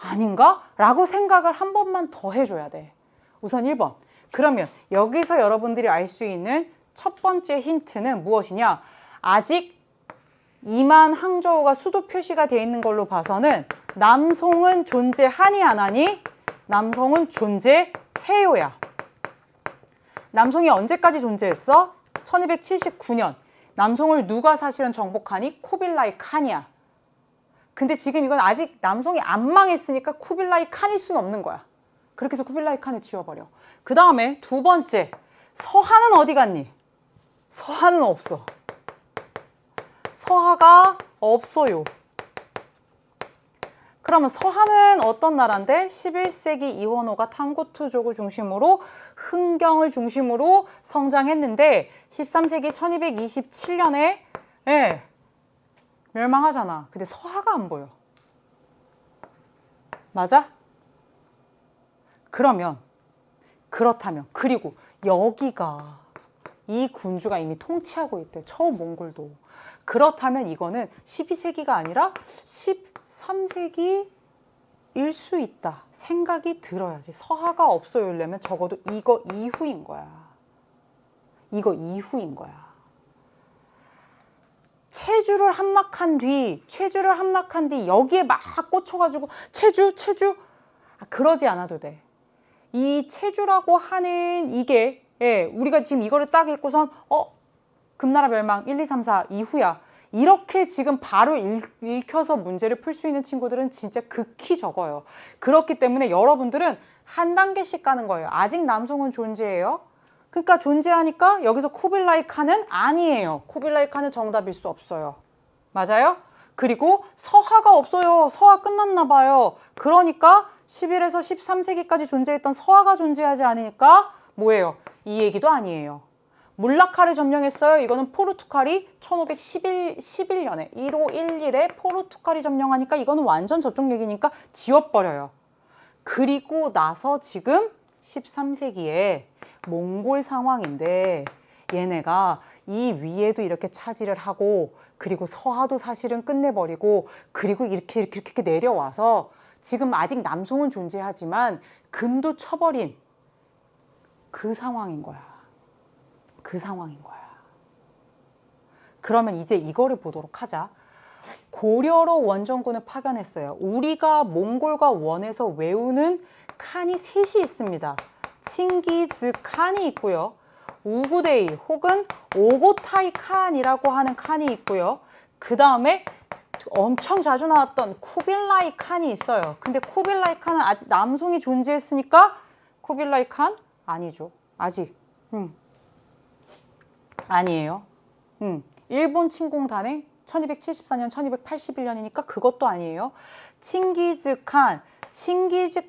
아닌가? 라고 생각을 한 번만 더 해줘야 돼. 우선 1번. 그러면 여기서 여러분들이 알 수 있는 첫 번째 힌트는 무엇이냐? 아직 이만 항저우가 수도 표시가 되어 있는 걸로 봐서는 남송은 존재하니 안 하니? 남송은 존재해요야. 남송이 언제까지 존재했어? 1279년. 남송을 누가 사실은 정복하니? 쿠빌라이 칸이야. 근데 지금 이건 아직 남송이 안 망했으니까 쿠빌라이 칸일 수는 없는 거야. 그렇게 해서 쿠빌라이 칸을 지워버려. 그 다음에 두 번째, 서하는 어디 갔니? 서하는 없어. 서하가 없어요. 그러면 서하는 어떤 나라인데? 11세기 이원호가 탕구투족을 중심으로 흥경을 중심으로 성장했는데 13세기 1227년에 멸망하잖아. 근데 서하가 안 보여. 맞아? 그렇다면 그리고 여기가 이 군주가 이미 통치하고 있대. 처음 몽골도. 그렇다면 이거는 12세기가 아니라 13세기일 수 있다. 생각이 들어야지. 서하가 없어요려면 적어도 이거 이후인 거야. 이거 이후인 거야. 체주를 함락한 뒤 여기에 막 꽂혀가지고 체주? 그러지 않아도 돼. 이 체주라고 하는 이게 우리가 지금 이거를 딱 읽고선 금나라 멸망 1, 2, 3, 4 이후야. 이렇게 지금 바로 읽혀서 문제를 풀 수 있는 친구들은 진짜 극히 적어요. 그렇기 때문에 여러분들은 한 단계씩 가는 거예요. 아직 남송은 존재해요. 그러니까 존재하니까 여기서 쿠빌라이 칸은 아니에요. 쿠빌라이 칸은 정답일 수 없어요. 맞아요? 그리고 서하가 없어요. 서하 끝났나 봐요. 그러니까 11에서 13세기까지 존재했던 서하가 존재하지 않으니까 뭐예요? 이 얘기도 아니에요. 물라카를 점령했어요. 이거는 포르투갈이 1511년에 1511에 포르투갈이 점령하니까 이거는 완전 저쪽 얘기니까 지워버려요. 그리고 나서 지금 13세기에 몽골 상황인데 얘네가 이 위에도 이렇게 차지를 하고 그리고 서하도 사실은 끝내버리고 그리고 이렇게 내려와서 지금 아직 남송은 존재하지만 금도 쳐버린 그 상황인 거야. 그러면 이제 이거를 보도록 하자. 고려로 원정군을 파견했어요. 우리가 몽골과 원에서 외우는 칸이 셋이 있습니다. 칭기즈 칸이 있고요. 우구데이 혹은 오고타이 칸이라고 하는 칸이 있고요. 그 다음에 엄청 자주 나왔던 쿠빌라이 칸이 있어요. 근데 쿠빌라이 칸은 아직 남송이 존재했으니까 쿠빌라이 칸 아니죠. 아직. 아니에요. 일본 침공 단행 1274년, 1281년이니까 그것도 아니에요. 칭기즈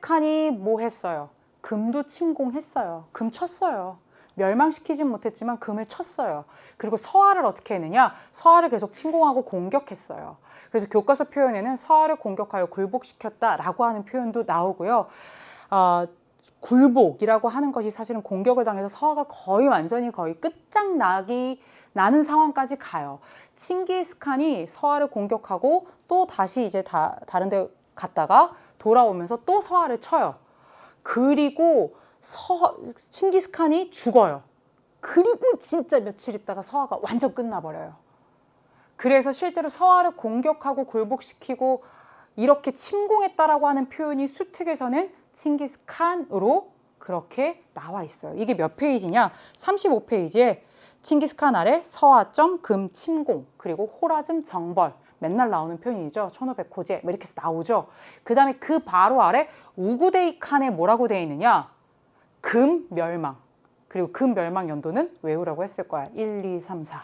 칸이 뭐 했어요? 금도 침공했어요. 금 쳤어요. 멸망시키진 못했지만 금을 쳤어요. 그리고 서하를 어떻게 했느냐? 서하를 계속 침공하고 공격했어요. 그래서 교과서 표현에는 서하를 공격하여 굴복시켰다라고 하는 표현도 나오고요. 굴복이라고 하는 것이 사실은 공격을 당해서 서하가 완전히 끝장나는 상황까지 가요. 칭기스칸이 서하를 공격하고 또 다시 이제 다른 데 갔다가 돌아오면서 또 서하를 쳐요. 그리고 칭기스칸이 죽어요. 그리고 진짜 며칠 있다가 서하가 완전 끝나버려요. 그래서 실제로 서하를 공격하고 굴복시키고 이렇게 침공했다라고 하는 표현이 수특에서는 칭기스칸으로 그렇게 나와 있어요. 이게 몇 페이지냐? 35페이지에 칭기스칸 아래 서하점 금 침공 그리고 호라즘 정벌 맨날 나오는 표현이죠. 1500 호제 뭐 이렇게 해서 나오죠. 그 다음에 그 바로 아래 우구데이 칸에 뭐라고 되어 있느냐? 금 멸망. 그리고 금 멸망 연도는 외우라고 했을 거야. 1, 2, 3, 4.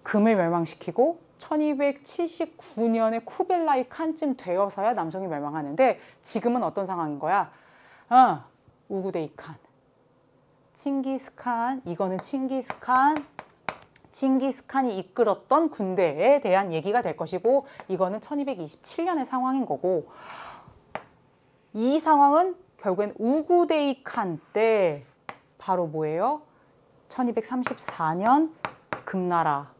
금을 멸망시키고 1279년에 쿠빌라이 칸쯤 되어서야 남성이 멸망하는데 지금은 어떤 상황인 거야? 우구데이 칸. 칭기스칸, 이거는 칭기스칸이 이끌었던 군대에 대한 얘기가 될 것이고 이거는 1227년의 상황인 거고 이 상황은 결국엔 우구데이 칸 때 바로 뭐예요? 1234년 금나라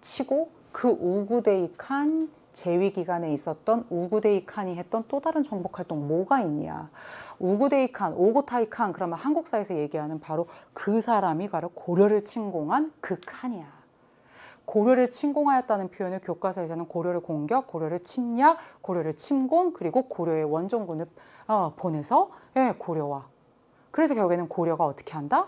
치고 그 우구데이 칸 재위 기간에 있었던 우구데이 칸이 했던 또 다른 정복 활동 뭐가 있냐? 우구데이 칸, 오고타이 칸 그러면 한국사에서 얘기하는 바로 그 사람이 바로 고려를 침공한 그 칸이야. 고려를 침공하였다는 표현을 교과서에서는 고려를 공격, 고려를 침략, 고려를 침공 그리고 고려의 원정군을 보내서 고려와 그래서 결국에는 고려가 어떻게 한다?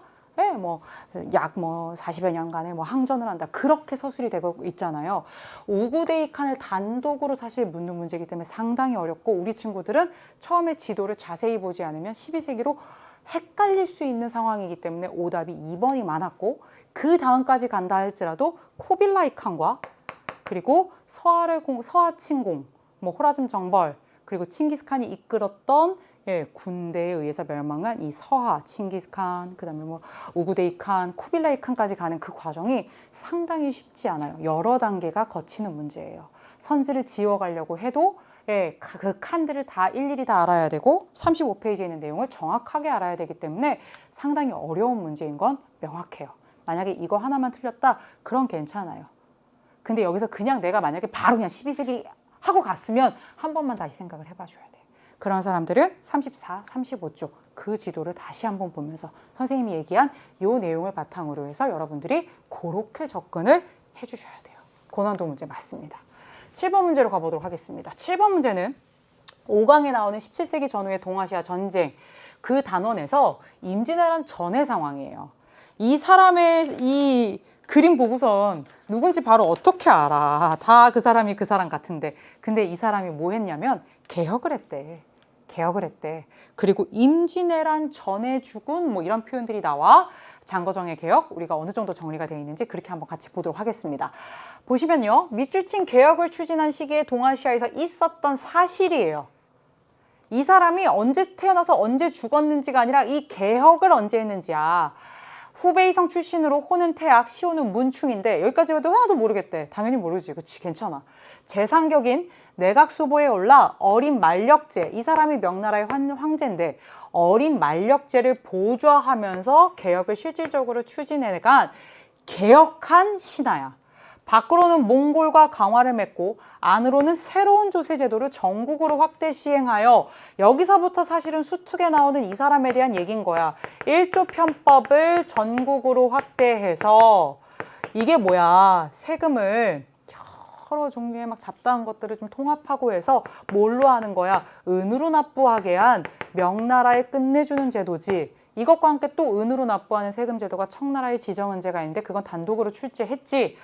약 40여 년간의 항전을 한다. 그렇게 서술이 되고 있잖아요. 우구데이 칸을 단독으로 사실 묻는 문제이기 때문에 상당히 어렵고 우리 친구들은 처음에 지도를 자세히 보지 않으면 12세기로 헷갈릴 수 있는 상황이기 때문에 오답이 2번이 많았고 그 다음까지 간다 할지라도 쿠빌라이 칸과 그리고 서하 침공, 호라즘 정벌 그리고 칭기스칸이 이끌었던 군대에 의해서 멸망한 이 서하, 칭기스칸, 그 다음에 우구데이 칸, 쿠빌라이 칸까지 가는 그 과정이 상당히 쉽지 않아요. 여러 단계가 거치는 문제예요. 선지를 지어가려고 해도 그 칸들을 다 일일이 다 알아야 되고 35페이지에 있는 내용을 정확하게 알아야 되기 때문에 상당히 어려운 문제인 건 명확해요. 만약에 이거 하나만 틀렸다? 그럼 괜찮아요. 근데 여기서 그냥 내가 만약에 바로 그냥 12세기 하고 갔으면 한 번만 다시 생각을 해봐줘야 돼. 그런 사람들은 34, 35쪽 그 지도를 다시 한번 보면서 선생님이 얘기한 이 내용을 바탕으로 해서 여러분들이 그렇게 접근을 해주셔야 돼요. 고난도 문제 맞습니다. 7번 문제로 가보도록 하겠습니다. 7번 문제는 5강에 나오는 17세기 전후의 동아시아 전쟁 그 단원에서 임진왜란 전의 상황이에요. 이 사람의 이 그림 보고선 누군지 바로 어떻게 알아. 다 그 사람이 그 사람 같은데. 근데 이 사람이 뭐 했냐면 개혁을 했대. 그리고 임진왜란 전에 죽은 이런 표현들이 나와 장거정의 개혁 우리가 어느 정도 정리가 되어 있는지 그렇게 한번 같이 보도록 하겠습니다. 보시면요. 밑줄친 개혁을 추진한 시기에 동아시아에서 있었던 사실이에요. 이 사람이 언제 태어나서 언제 죽었는지가 아니라 이 개혁을 언제 했는지야. 후베이성 출신으로 호는 태악, 시호는 문충인데 여기까지 봐도 하나도 모르겠대. 당연히 모르지. 그치? 괜찮아. 재상격인 내각수보에 올라 어린 만력제, 이 사람이 명나라의 황제인데 어린 만력제를 보좌하면서 개혁을 실질적으로 추진해간 개혁한 신하야. 밖으로는 몽골과 강화를 맺고 안으로는 새로운 조세 제도를 전국으로 확대 시행하여 여기서부터 사실은 수특에 나오는 이 사람에 대한 얘기인 거야. 1조 편법을 전국으로 확대해서 이게 뭐야? 세금을 여러 종류의 잡다한 것들을 좀 통합하고 해서 뭘로 하는 거야? 은으로 납부하게 한 명나라에 끝내주는 제도지. 이것과 함께 또 은으로 납부하는 세금 제도가 청나라의 지정은제가 있는데 그건 단독으로 출제했지.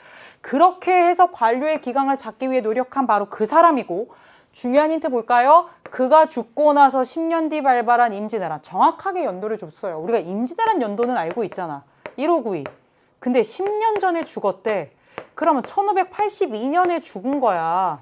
그렇게 해서 관료의 기강을 잡기 위해 노력한 바로 그 사람이고 중요한 힌트 볼까요? 그가 죽고 나서 10년 뒤 발발한 임진왜란. 정확하게 연도를 줬어요. 우리가 임진왜란 연도는 알고 있잖아. 1592. 근데 10년 전에 죽었대. 그러면 1582년에 죽은 거야.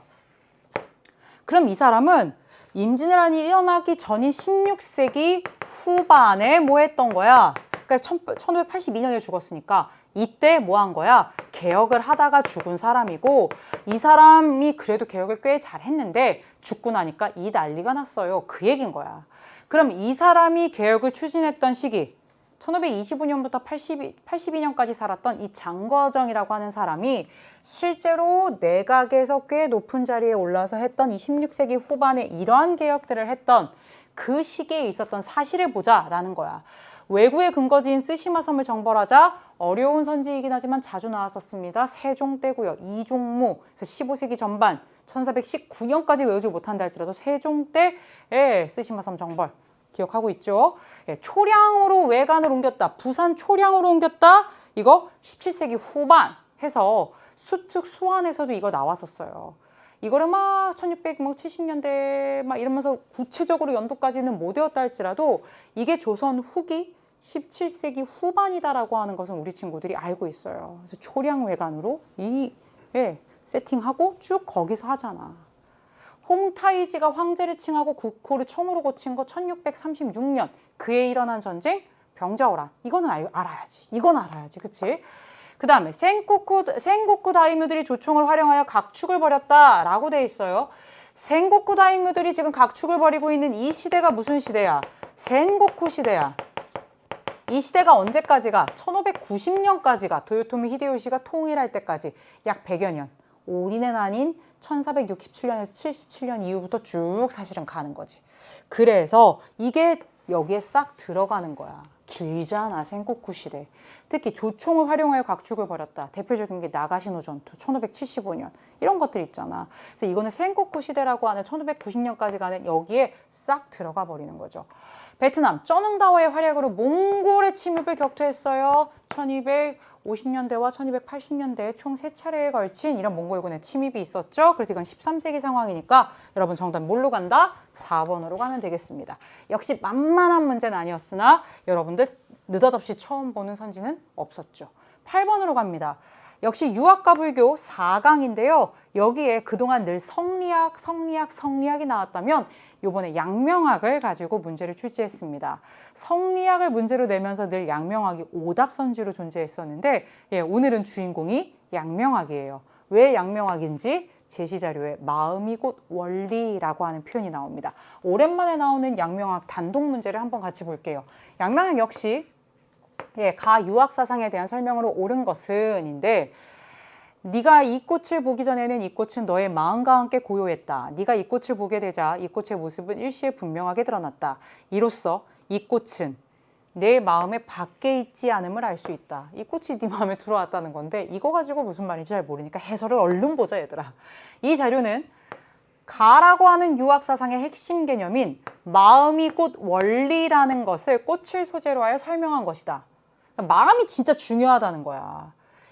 그럼 이 사람은 임진왜란이 일어나기 전인 16세기 후반에 뭐 했던 거야? 그러니까 1582년에 죽었으니까 이때 뭐 한 거야? 개혁을 하다가 죽은 사람이고 이 사람이 그래도 개혁을 꽤 잘했는데 죽고 나니까 이 난리가 났어요. 그 얘기인 거야. 그럼 이 사람이 개혁을 추진했던 시기 1525년부터 82년까지 살았던 이 장거정이라고 하는 사람이 실제로 내각에서 꽤 높은 자리에 올라서 했던 이 16세기 후반에 이러한 개혁들을 했던 그 시기에 있었던 사실을 보자라는 거야. 외구의 근거지인 쓰시마 섬을 정벌하자 어려운 선지이긴 하지만 자주 나왔었습니다. 세종 때고요. 이종무, 그래서 15세기 전반 1419년까지 외우지 못한다 할지라도 세종 때에 쓰시마 섬 정벌 기억하고 있죠? 예, 초량으로 외관을 옮겼다. 부산 초량으로 옮겼다. 이거 17세기 후반 해서 수특 수안에서도 이거 나왔었어요. 이거를 막 1670년대 막 이러면서 구체적으로 연도까지는 못 외웠다 할지라도 이게 조선 후기 17세기 후반이다라고 하는 것은 우리 친구들이 알고 있어요. 그래서 초량 외관으로 예, 세팅하고 쭉 거기서 하잖아. 홍타이지가 황제를 칭하고 국호를 처음으로 고친 거 1636년. 그에 일어난 전쟁 병자호란. 이거는 알아야지. 이건 알아야지. 그치? 그 다음에 생고쿠 다이묘들이 조총을 활용하여 각축을 벌였다라고 돼 있어요. 생고쿠 다이묘들이 지금 각축을 벌이고 있는 이 시대가 무슨 시대야? 센고쿠 시대야. 이 시대가 언제까지가? 1590년까지가 도요토미 히데요시가 통일할 때까지 약 100여 년. 올인의 난인 1467년에서 77년 이후부터 쭉 사실은 가는 거지. 그래서 이게 여기에 싹 들어가는 거야. 길잖아, 생고쿠 시대. 특히 조총을 활용하여 각축을 벌였다. 대표적인 게 나가시노 전투 1575년 이런 것들 있잖아. 그래서 이거는 생고쿠 시대라고 하는 1590년까지 가는 여기에 싹 들어가 버리는 거죠. 베트남 쩌능다오의 활약으로 몽골의 침입을 격퇴했어요. 1250년대와 1280년대 총 3차례에 걸친 이런 몽골군의 침입이 있었죠. 그래서 이건 13세기 상황이니까 여러분 정답 뭘로 간다? 4번으로 가면 되겠습니다. 역시 만만한 문제는 아니었으나 여러분들 느닷없이 처음 보는 선지는 없었죠. 8번으로 갑니다. 역시 유학과 불교 4강인데요. 여기에 그동안 늘 성리학이 나왔다면 이번에 양명학을 가지고 문제를 출제했습니다. 성리학을 문제로 내면서 늘 양명학이 오답선지로 존재했었는데 오늘은 주인공이 양명학이에요. 왜 양명학인지 제시자료에 마음이 곧 원리라고 하는 표현이 나옵니다. 오랜만에 나오는 양명학 단독 문제를 한번 같이 볼게요. 양명학 역시 가 유학사상에 대한 설명으로 옳은 것은인데 네가 이 꽃을 보기 전에는 이 꽃은 너의 마음과 함께 고요했다. 네가 이 꽃을 보게 되자 이 꽃의 모습은 일시에 분명하게 드러났다. 이로써 이 꽃은 내 마음의 밖에 있지 않음을 알 수 있다. 이 꽃이 네 마음에 들어왔다는 건데 이거 가지고 무슨 말인지 잘 모르니까 해설을 얼른 보자 얘들아. 이 자료는 가라고 하는 유학사상의 핵심 개념인 마음이 곧 원리라는 것을 꽃을 소재로 하여 설명한 것이다. 마음이 진짜 중요하다는 거야.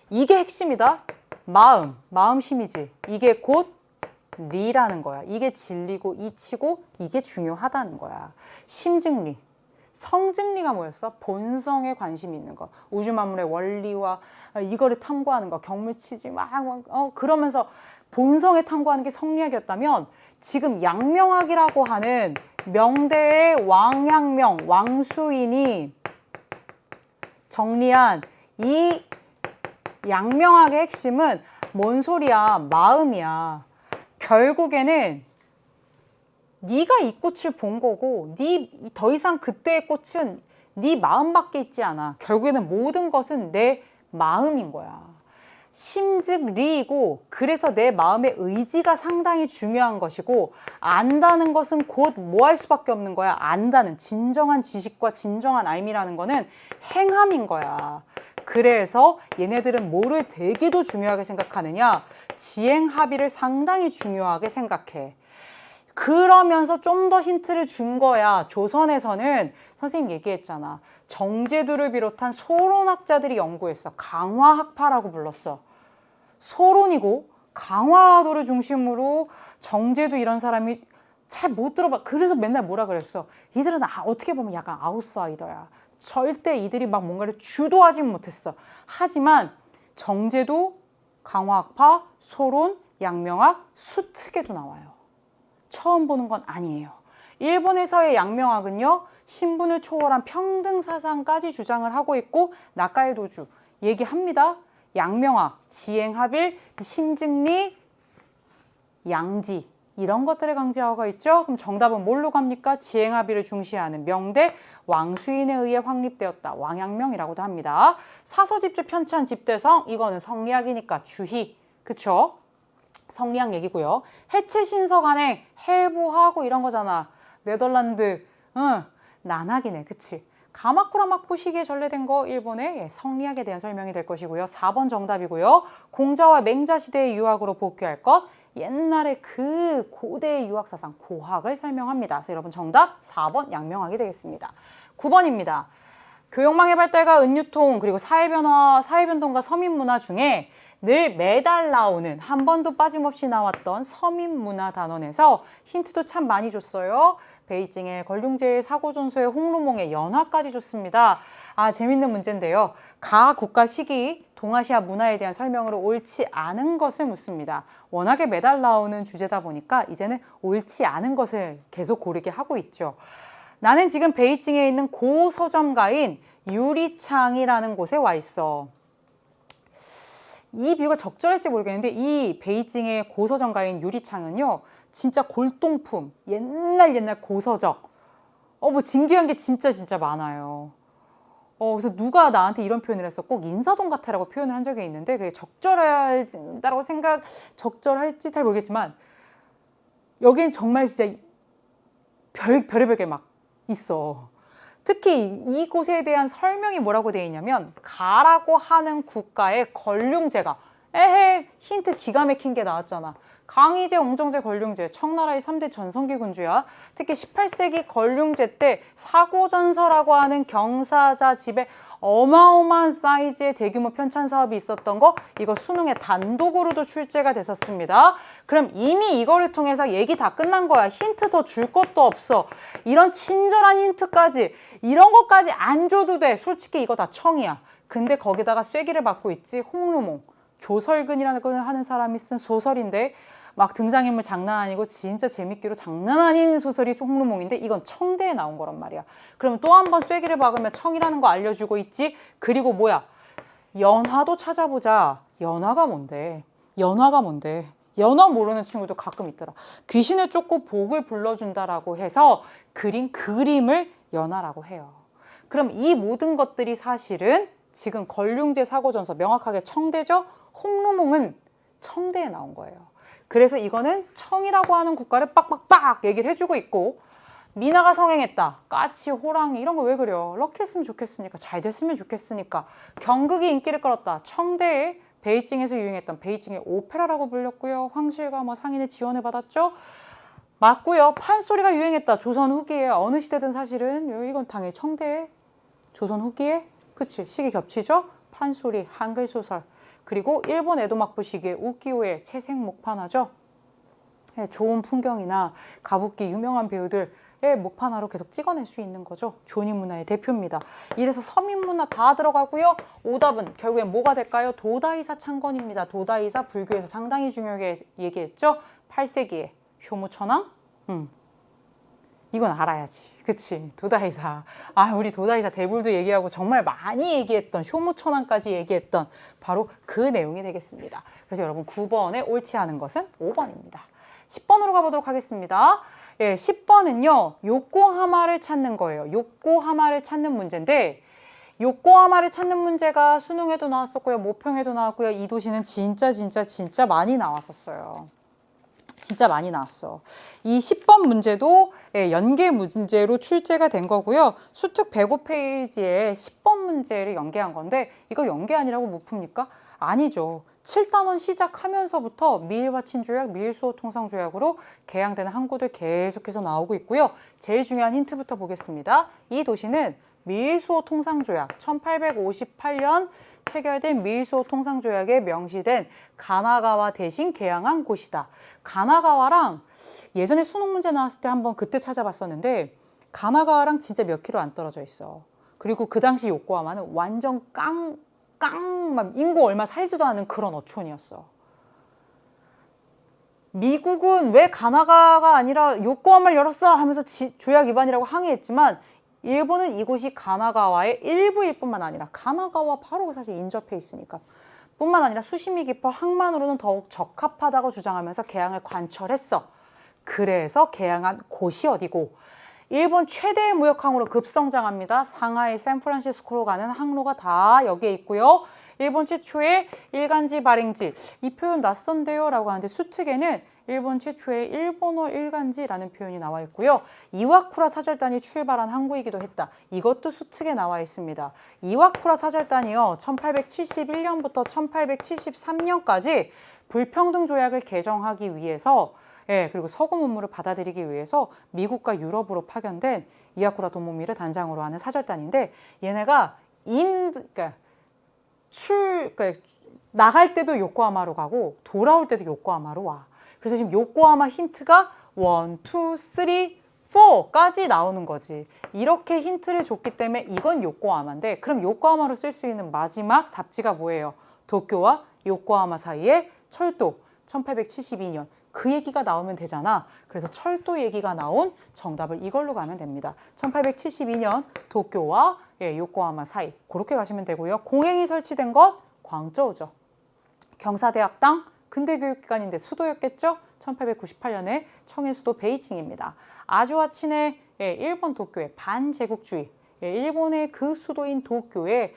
이게 핵심이다. 마음심이지. 이게 곧 리라는 거야. 이게 진리고 이치고 이게 중요하다는 거야. 심증리. 성증리가 뭐였어? 본성에 관심이 있는 거. 우주 만물의 원리와 이거를 탐구하는 거. 경물치지 그러면서 본성에 탐구하는 게 성리학이었다면 지금 양명학이라고 하는 명대의 왕양명, 왕수인이 정리한 이 양명학의 핵심은 뭔 소리야? 마음이야. 결국에는 네가 이 꽃을 본 거고 더 이상 그때의 꽃은 네 마음밖에 있지 않아. 결국에는 모든 것은 내 마음인 거야. 심즉리이고 그래서 내 마음의 의지가 상당히 중요한 것이고 안다는 것은 곧 뭐 할 수밖에 없는 거야. 안다는 진정한 지식과 진정한 알미라는 거는 행함인 거야. 그래서 얘네들은 뭐를 되게도 중요하게 생각하느냐? 지행합의를 상당히 중요하게 생각해. 그러면서 좀 더 힌트를 준 거야. 조선에서는 선생님 얘기했잖아. 정제두를 비롯한 소론학자들이 연구했어. 강화학파라고 불렀어. 소론이고 강화도를 중심으로 정제두 이런 사람이 잘 못 들어봐. 그래서 맨날 뭐라 그랬어. 이들은 어떻게 보면 약간 아웃사이더야. 절대 이들이 막 뭔가를 주도하진 못했어. 하지만 정제두, 강화학파, 소론, 양명학, 수특에도 나와요. 처음 보는 건 아니에요. 일본에서의 양명학은요. 신분을 초월한 평등 사상까지 주장을 하고 있고 나카이 도주 얘기합니다. 양명학, 지행합일, 심증리, 양지 이런 것들을 강조하고 있죠. 그럼 정답은 뭘로 갑니까? 지행합의를 중시하는 명대 왕수인에 의해 확립되었다. 왕양명이라고도 합니다. 사서집주 편찬 집대성 이거는 성리학이니까 주희. 그쵸? 성리학 얘기고요. 해체신서간에 해부하고 이런 거잖아. 네덜란드 난학이네. 그치? 가마쿠라 막부 시기에 전래된 거 일본의 성리학에 대한 설명이 될 것이고요. 4번 정답이고요. 공자와 맹자 시대의 유학으로 복귀할 것 옛날에 그 고대 유학 사상 고학을 설명합니다. 그래서 여러분 정답 4번 양명학이 되겠습니다. 9번입니다. 교역망의 발달과 은유통 그리고 사회변동과 서민문화 중에 늘 매달 나오는 한 번도 빠짐없이 나왔던 서민문화 단원에서 힌트도 참 많이 줬어요. 베이징의 걸륭제의 사고전서의 홍루몽의 연화까지 줬습니다. 아, 재밌는 문제인데요. 가 국가 시기 동아시아 문화에 대한 설명으로 옳지 않은 것을 묻습니다. 워낙에 매달 나오는 주제다 보니까 이제는 옳지 않은 것을 계속 고르게 하고 있죠. 나는 지금 베이징에 있는 고서점가인 유리창이라는 곳에 와 있어. 이 비유가 적절할지 모르겠는데 이 베이징의 고서점가인 유리창은요. 진짜 골동품, 옛날 고서적. 뭐 진귀한 게 진짜 많아요. 그래서 누가 나한테 이런 표현을 했어. 꼭 인사동 같아라고 표현을 한 적이 있는데 그게 적절하다고 적절할지 잘 모르겠지만 여긴 정말 진짜 별의별 게 막 있어. 특히 이곳에 대한 설명이 뭐라고 되어 있냐면 가라고 하는 국가의 걸륭제가 힌트 기가 막힌 게 나왔잖아. 강희제, 옹정제, 걸륭제, 청나라의 3대 전성기 군주야. 특히 18세기 걸륭제 때 사고전서라고 하는 경사자 집에 어마어마한 사이즈의 대규모 편찬 사업이 있었던 거 이거 수능에 단독으로도 출제가 됐었습니다. 그럼 이미 이거를 통해서 얘기 다 끝난 거야. 힌트 더 줄 것도 없어. 이런 친절한 힌트까지 이런 것까지 안 줘도 돼. 솔직히 이거 다 청이야. 근데 거기다가 쐐기를 받고 있지. 홍루몽. 조설근이라는 걸 하는 사람이 쓴 소설인데 막 등장인물 장난 아니고 진짜 재밌기로 장난 아닌 소설이 홍루몽인데 이건 청대에 나온 거란 말이야. 그러면 또 한 번 쐐기를 박으면 청이라는 거 알려주고 있지. 그리고 뭐야? 연화도 찾아보자. 연화가 뭔데? 연화 모르는 친구도 가끔 있더라. 귀신을 쫓고 복을 불러준다라고 해서 그린 그림을 연화라고 해요. 그럼 이 모든 것들이 사실은 지금 걸륭제 사고전서 명확하게 청대죠? 홍루몽은 청대에 나온 거예요. 그래서 이거는 청이라고 하는 국가를 빡빡빡 얘기를 해주고 있고 미나가 성행했다. 까치, 호랑이 이런 거 왜 그려? 럭키했으면 좋겠으니까 잘 됐으면 좋겠으니까 경극이 인기를 끌었다. 청대에 베이징에서 유행했던 베이징의 오페라라고 불렸고요. 황실과 상인의 지원을 받았죠. 맞고요. 판소리가 유행했다. 조선 후기에 어느 시대든 사실은 이건 당연히 청대에 조선 후기에 그치 시기 겹치죠. 판소리, 한글 소설 그리고 일본 에도막부 시기에 우키요의 채색 목판화죠. 좋은 풍경이나 가부키 유명한 배우들의 목판화로 계속 찍어낼 수 있는 거죠. 조니 문화의 대표입니다. 이래서 서민 문화 다 들어가고요. 오답은 결국엔 뭐가 될까요? 도다이사 창건입니다. 도다이사 불교에서 상당히 중요하게 얘기했죠. 8세기에 쇼무천왕? 이건 알아야지. 그치? 도다이사. 우리 도다이사 대불도 얘기하고 정말 많이 얘기했던 쇼무천왕까지 얘기했던 바로 그 내용이 되겠습니다. 그래서 여러분 9번에 옳지 않은 것은 5번입니다. 10번으로 가보도록 하겠습니다. 10번은요. 요코하마를 찾는 거예요. 요코하마를 찾는 문제인데 요코하마를 찾는 문제가 수능에도 나왔었고요. 모평에도 나왔고요. 이 도시는 진짜 많이 나왔었어요. 진짜 많이 나왔어. 이 10번 문제도 연계 문제로 출제가 된 거고요. 수특 105페이지에 10번 문제를 연계한 건데 이거 연계 아니라고 못 풉니까? 아니죠. 7단원 시작하면서부터 미일과 친조약, 미일수호 통상조약으로 개양되는 항구들 계속해서 나오고 있고요. 제일 중요한 힌트부터 보겠습니다. 이 도시는 미일수호 통상조약 1858년 체결된 미일수호 통상조약에 명시된 가나가와 대신 개양한 곳이다. 가나가와랑 예전에 수능 문제 나왔을 때 한번 그때 찾아봤었는데 가나가와랑 진짜 몇 킬로 안 떨어져 있어. 그리고 그 당시 요코하마는 완전 막 인구 얼마 살지도 않은 그런 어촌이었어. 미국은 왜 가나가가 아니라 요코하마를 열었어 하면서 조약 위반이라고 항의했지만 일본은 이곳이 가나가와의 일부일 뿐만 아니라 가나가와 바로 사실 인접해 있으니까 뿐만 아니라 수심이 깊어 항만으로는 더욱 적합하다고 주장하면서 개양을 관철했어. 그래서 개양한 곳이 어디고 일본 최대의 무역항으로 급성장합니다. 상하이, 샌프란시스코로 가는 항로가 다 여기에 있고요. 일본 최초의 일간지 발행지 이 표현 낯선데요 라고 하는데 수특에는 일본 최초의 일본어 일간지라는 표현이 나와 있고요. 이와쿠라 사절단이 출발한 항구이기도 했다. 이것도 수특에 나와 있습니다. 이와쿠라 사절단이요. 1871년부터 1873년까지 불평등 조약을 개정하기 위해서 그리고 서구 문물을 받아들이기 위해서 미국과 유럽으로 파견된 이아쿠라 도모미를 단장으로 하는 사절단인데 얘네가 그러니까 나갈 때도 요코하마로 가고 돌아올 때도 요코하마로 와. 그래서 지금 요코하마 힌트가 1, 2, 3, 4까지 나오는 거지. 이렇게 힌트를 줬기 때문에 이건 요코하마인데 그럼 요코하마로 쓸 수 있는 마지막 답지가 뭐예요? 도쿄와 요코하마 사이에 철도 1872년 그 얘기가 나오면 되잖아. 그래서 철도 얘기가 나온 정답을 이걸로 가면 됩니다. 1872년 도쿄와 요코하마 사이 그렇게 가시면 되고요. 공행이 설치된 것 광저우죠. 경사대학 땅 근대교육기관인데 수도였겠죠? 1898년에 청해 수도 베이징입니다. 아주와 친해 일본 도쿄의 반제국주의 일본의 그 수도인 도쿄의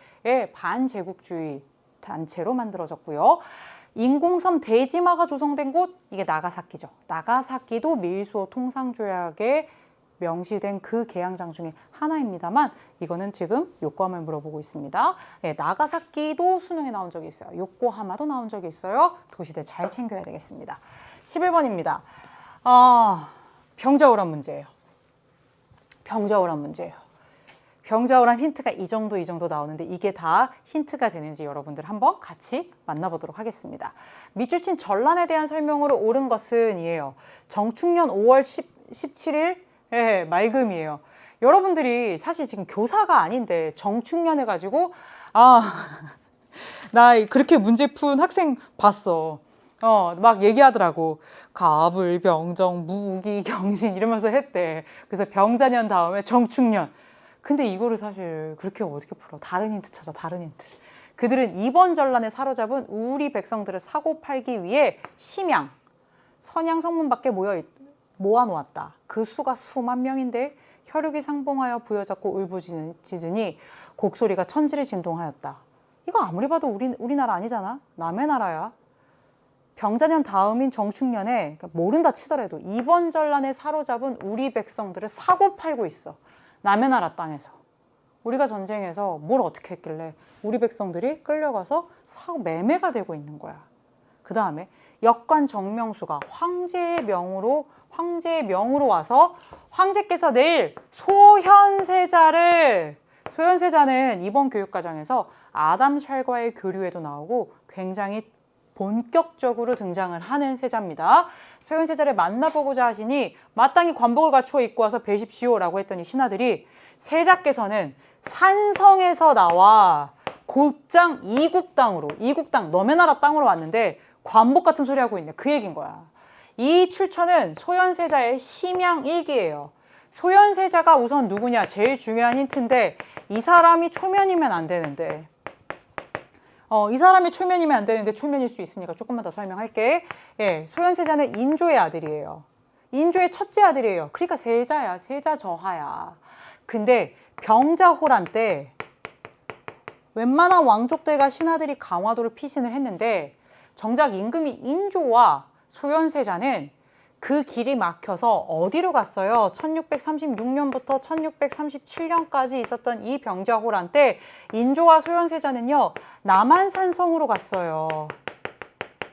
반제국주의 단체로 만들어졌고요. 인공섬 대지마가 조성된 곳 이게 나가사키죠. 나가사키도 밀수호 통상조약에 명시된 그 계양장 중에 하나입니다만 이거는 지금 요코하마를 물어보고 있습니다. 나가사키도 수능에 나온 적이 있어요. 요코하마도 나온 적이 있어요. 도시대 잘 챙겨야 되겠습니다. 11번입니다. 병자호란 문제예요. 병자호란 문제예요. 병자호란 힌트가 이 정도 나오는데 이게 다 힌트가 되는지 여러분들 한번 같이 만나보도록 하겠습니다. 밑줄친 전란에 대한 설명으로 옳은 것은 이에요. 정축년 5월 17일 맑음이에요. 여러분들이 사실 지금 교사가 아닌데 정축년 해가지고 나 그렇게 문제 푼 학생 봤어. 막 얘기하더라고. 갑을, 병정, 무기, 경신 이러면서 했대. 그래서 병자년 다음에 정축년. 근데 이거를 사실 그렇게 어떻게 풀어? 다른 힌트 찾아, 다른 힌트. 그들은 이번 전란에 사로잡은 우리 백성들을 사고 팔기 위해 심양, 선양 성문 밖에 모아놓았다. 그 수가 수만 명인데 혈육이 상봉하여 부여잡고 울부짖으니 곡소리가 천지를 진동하였다. 이거 아무리 봐도 우리나라 아니잖아. 남의 나라야. 병자년 다음인 정축년에 그러니까 모른다 치더라도 이번 전란에 사로잡은 우리 백성들을 사고 팔고 있어. 남의 나라 땅에서. 우리가 전쟁에서 뭘 어떻게 했길래 우리 백성들이 끌려가서 매매가 되고 있는 거야. 그 다음에 역관 정명수가 황제의 명으로 와서 황제께서 내일 소현세자는 이번 교육과정에서 아담 샬과의 교류에도 나오고 굉장히 본격적으로 등장을 하는 세자입니다. 소현세자를 만나보고자 하시니 마땅히 관복을 갖추어 입고 와서 뵈십시오라고 했더니 신하들이 세자께서는 산성에서 나와 곧장 이국땅 너의 나라 땅으로 왔는데 관복 같은 소리 하고 있네. 그 얘기인 거야. 이 출처는 소현세자의 심양일기예요. 소현세자가 우선 누구냐? 제일 중요한 힌트인데 이 사람이 초면이면 안 되는데 초면일 수 있으니까 조금만 더 설명할게. 소현세자는 인조의 아들이에요. 인조의 첫째 아들이에요. 그러니까 세자야. 세자 저하야. 근데 병자호란 때 웬만한 왕족들과 신하들이 강화도를 피신을 했는데 정작 임금이 인조와 소현세자는 그 길이 막혀서 어디로 갔어요? 1636년부터 1637년까지 있었던 이 병자호란 때 인조와 소현세자는요 남한산성으로 갔어요.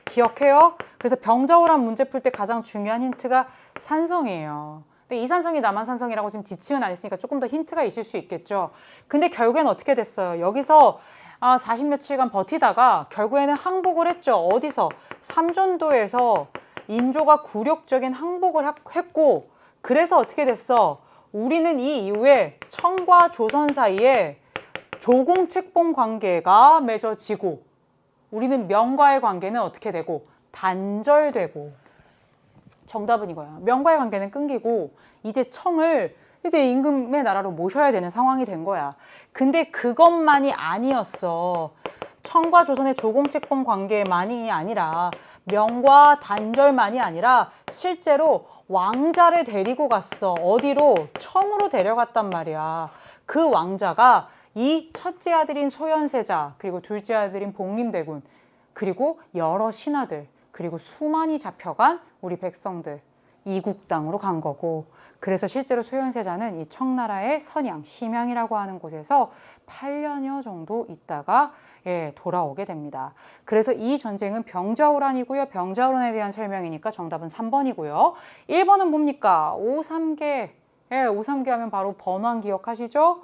기억해요? 그래서 병자호란 문제 풀 때 가장 중요한 힌트가 산성이에요. 근데 이 산성이 남한산성이라고 지금 지칭은 안 했으니까 조금 더 힌트가 있을 수 있겠죠. 근데 결국엔 어떻게 됐어요? 여기서 40며칠간 버티다가 결국에는 항복을 했죠. 어디서? 삼전도에서 인조가 굴욕적인 항복을 했고 그래서 어떻게 됐어? 우리는 이 이후에 청과 조선 사이에 조공책봉 관계가 맺어지고 우리는 명과의 관계는 어떻게 되고? 단절되고 정답은 이거야. 명과의 관계는 끊기고 이제 청을 이제 임금의 나라로 모셔야 되는 상황이 된 거야. 근데 그것만이 아니었어. 청과 조선의 조공책봉 관계만이 아니라 명과 단절만이 아니라 실제로 왕자를 데리고 갔어. 어디로? 청으로 데려갔단 말이야. 그 왕자가 이 첫째 아들인 소현세자 그리고 둘째 아들인 복림대군 그리고 여러 신하들 그리고 수많이 잡혀간 우리 백성들 이국 땅으로 간 거고 그래서 실제로 소현세자는 이 청나라의 선양, 심양이라고 하는 곳에서 8년여 정도 있다가 돌아오게 됩니다. 그래서 이 전쟁은 병자호란이고요. 병자호란에 대한 설명이니까 정답은 3번이고요. 1번은 뭡니까? 오삼계. 5~3개 하면 바로 번왕 기억하시죠?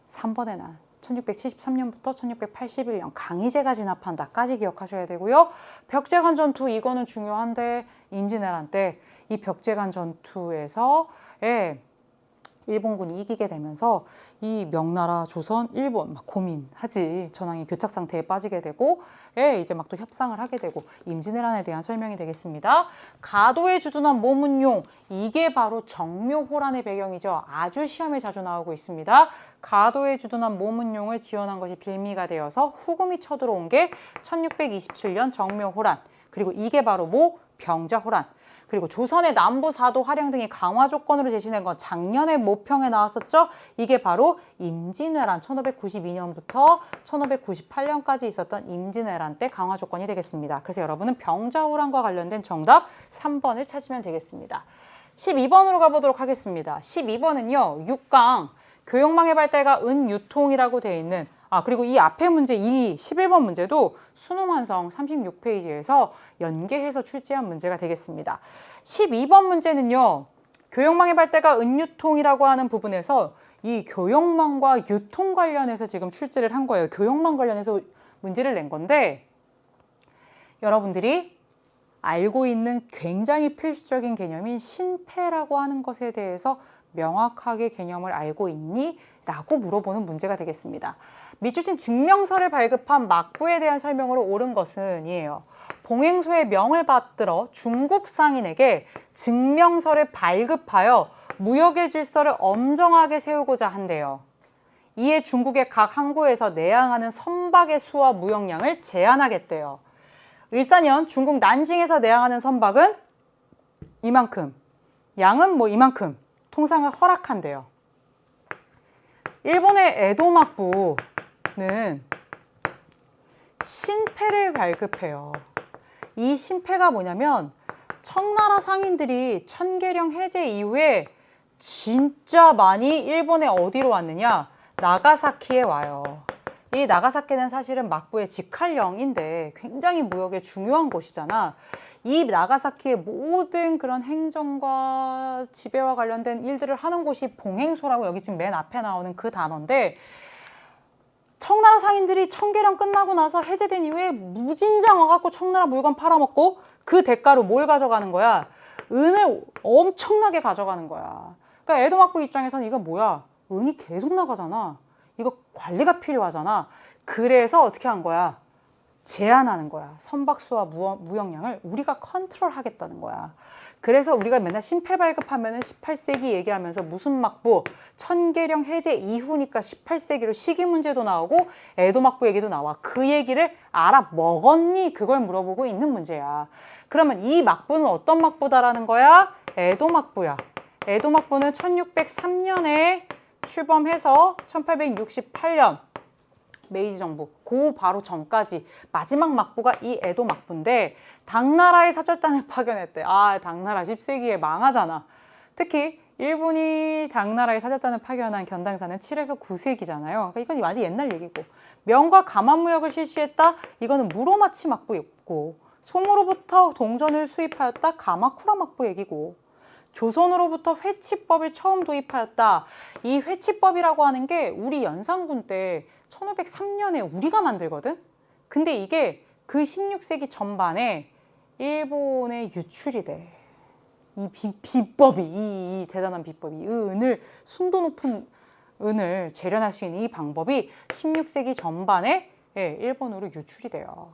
3번에 난 1673년부터 1681년 강희제가 진압한다까지 기억하셔야 되고요. 벽제간 전투 이거는 중요한데 임진왜란 때 이 벽제간 전투에서 일본군이 이기게 되면서 이 명나라, 조선, 일본 막 고민하지. 전황이 교착 상태에 빠지게 되고 이제 막 또 협상을 하게 되고 임진왜란에 대한 설명이 되겠습니다. 가도에 주둔한 모문용 이게 바로 정묘호란의 배경이죠. 아주 시험에 자주 나오고 있습니다. 가도에 주둔한 모문용을 지원한 것이 빌미가 되어서 후금이 쳐들어온 게 1627년 정묘호란 그리고 이게 바로 병자호란 그리고 조선의 남부 사도 활양 등이 강화 조건으로 제시된 건 작년에 모평에 나왔었죠. 이게 바로 임진왜란 1592년부터 1598년까지 있었던 임진왜란 때 강화 조건이 되겠습니다. 그래서 여러분은 병자호란과 관련된 정답 3번을 찾으면 되겠습니다. 12번으로 가보도록 하겠습니다. 12번은요. 6강 교역망의 발달과 은유통이라고 되어 있는 그리고 이 앞에 문제, 이 11번 문제도 수능 완성 36페이지에서 연계해서 출제한 문제가 되겠습니다. 12번 문제는요. 교역망의 발달과 은유통이라고 하는 부분에서 이 교역망과 유통 관련해서 지금 출제를 한 거예요. 교역망 관련해서 문제를 낸 건데 여러분들이 알고 있는 굉장히 필수적인 개념인 신패라고 하는 것에 대해서 명확하게 개념을 알고 있니? 라고 물어보는 문제가 되겠습니다. 미추진 증명서를 발급한 막부에 대한 설명으로 옳은 것은 이에요. 봉행소의 명을 받들어 중국 상인에게 증명서를 발급하여 무역의 질서를 엄정하게 세우고자 한대요. 이에 중국의 각 항구에서 내항하는 선박의 수와 무역량을 제한하겠대요. 일사년 중국 난징에서 내항하는 선박은 이만큼, 양은 이만큼 통상을 허락한대요. 일본의 에도 막부는 신패를 발급해요. 이 신패가 뭐냐면 청나라 상인들이 천계령 해제 이후에 진짜 많이 일본에 어디로 왔느냐? 나가사키에 와요. 이 나가사키는 사실은 막부의 직할령인데 굉장히 무역에 중요한 곳이잖아. 이 나가사키의 모든 그런 행정과 지배와 관련된 일들을 하는 곳이 봉행소라고 여기 지금 맨 앞에 나오는 그 단어인데 청나라 상인들이 천계령 끝나고 나서 해제된 이후에 무진장 와갖고 청나라 물건 팔아먹고 그 대가로 뭘 가져가는 거야? 은을 엄청나게 가져가는 거야. 그러니까 에도 막부 입장에서는 이거 뭐야? 은이 계속 나가잖아. 이거 관리가 필요하잖아. 그래서 어떻게 한 거야? 제한하는 거야. 선박수와 무역량을 우리가 컨트롤하겠다는 거야. 그래서 우리가 맨날 신패 발급하면은 18세기 얘기하면서 무슨 막부, 천계령 해제 이후니까 18세기로 시기 문제도 나오고 에도 막부 얘기도 나와. 그 얘기를 알아먹었니? 그걸 물어보고 있는 문제야. 그러면 이 막부는 어떤 막부다라는 거야? 에도 막부야. 에도 막부는 1603년에 출범해서 1868년 메이지 정부, 그 바로 전까지 마지막 막부가 이 에도 막부인데 당나라의 사절단을 파견했대. 당나라 10세기에 망하잖아. 특히 일본이 당나라의 사절단을 파견한 견당사는 7에서 9세기잖아요. 그러니까 이건 아주 옛날 얘기고. 명과 가만무역을 실시했다? 이거는 무로마치 막부였고 송으로부터 동전을 수입하였다? 가마쿠라 막부 얘기고 조선으로부터 회치법을 처음 도입하였다. 이 회치법이라고 하는 게 우리 연산군 때 1503년에 우리가 만들거든? 근데 이게 그 16세기 전반에 일본에 유출이 돼. 이 비법이, 이 대단한 비법이, 이 은을, 순도 높은 은을 재련할 수 있는 이 방법이 16세기 전반에 일본으로 유출이 돼요.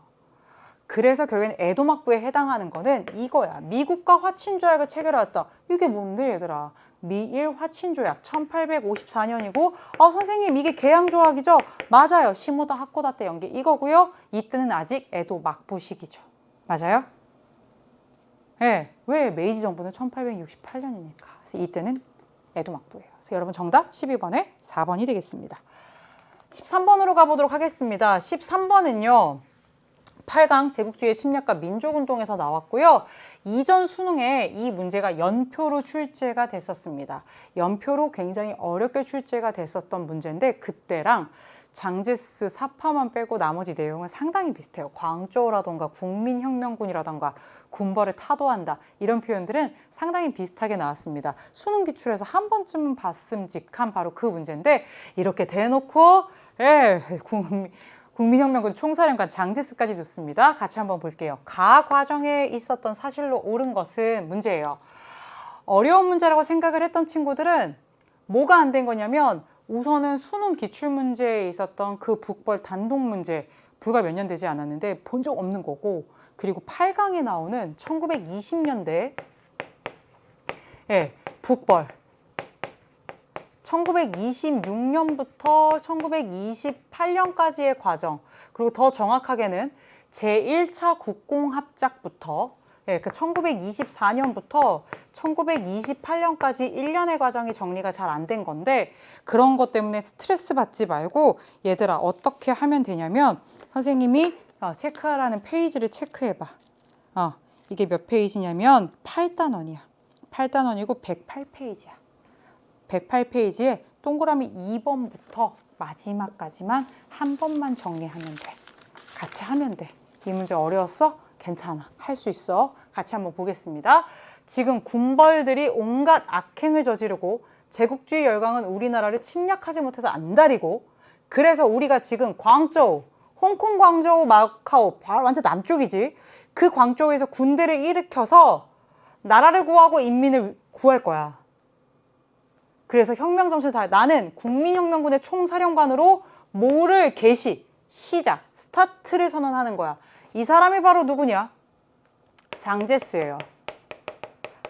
그래서 결국엔 에도 막부에 해당하는 거는 이거야. 미국과 화친조약을 체결하였다. 이게 뭔데 얘들아? 미일 화친조약 1854년이고 선생님 이게 개양조약이죠? 맞아요. 시모다 하코다 때 연기 이거고요. 이때는 아직 에도 막부 시기죠. 맞아요? 왜 메이지 정부는 1868년이니까. 그래서 이때는 에도 막부예요. 그래서 여러분 정답 12번에 4번이 되겠습니다. 13번으로 가보도록 하겠습니다. 13번은요. 8강 제국주의 침략과 민족운동에서 나왔고요. 이전 수능에 이 문제가 연표로 출제가 됐었습니다. 연표로 굉장히 어렵게 출제가 됐었던 문제인데 그때랑 장제스 사파만 빼고 나머지 내용은 상당히 비슷해요. 광저우라던가 국민혁명군이라던가 군벌을 타도한다 이런 표현들은 상당히 비슷하게 나왔습니다. 수능 기출에서 한 번쯤은 봤음직한 바로 그 문제인데 이렇게 대놓고 국민혁명군 총사령관 장제스까지 줬습니다. 같이 한번 볼게요. 가 과정에 있었던 사실로 옳은 것은 문제예요. 어려운 문제라고 생각을 했던 친구들은 뭐가 안 된 거냐면 우선은 수능 기출문제에 있었던 그 북벌 단독 문제 불과 몇 년 되지 않았는데 본 적 없는 거고 그리고 8강에 나오는 1920년대 북벌 1926년부터 1928년까지의 과정 그리고 더 정확하게는 제1차 국공합작부터 그 1924년부터 1928년까지 1년의 과정이 정리가 잘 안 된 건데 그런 것 때문에 스트레스 받지 말고 얘들아 어떻게 하면 되냐면 선생님이 체크하라는 페이지를 체크해봐. 이게 몇 페이지냐면 8단원이야. 8단원이고 108페이지야. 108페이지에 동그라미 2번부터 마지막까지만 한 번만 정리하면 돼. 같이 하면 돼. 이 문제 어려웠어? 괜찮아. 할 수 있어. 같이 한번 보겠습니다. 지금 군벌들이 온갖 악행을 저지르고 제국주의 열강은 우리나라를 침략하지 못해서 안달이고 그래서 우리가 지금 광저우, 홍콩, 광저우, 마카오 완전 남쪽이지. 그 광저우에서 군대를 일으켜서 나라를 구하고 인민을 구할 거야. 그래서 혁명 정신을 다 나는 국민혁명군의 총사령관으로 뭐를 개시, 시작, 스타트를 선언하는 거야. 이 사람이 바로 누구냐? 장제스예요.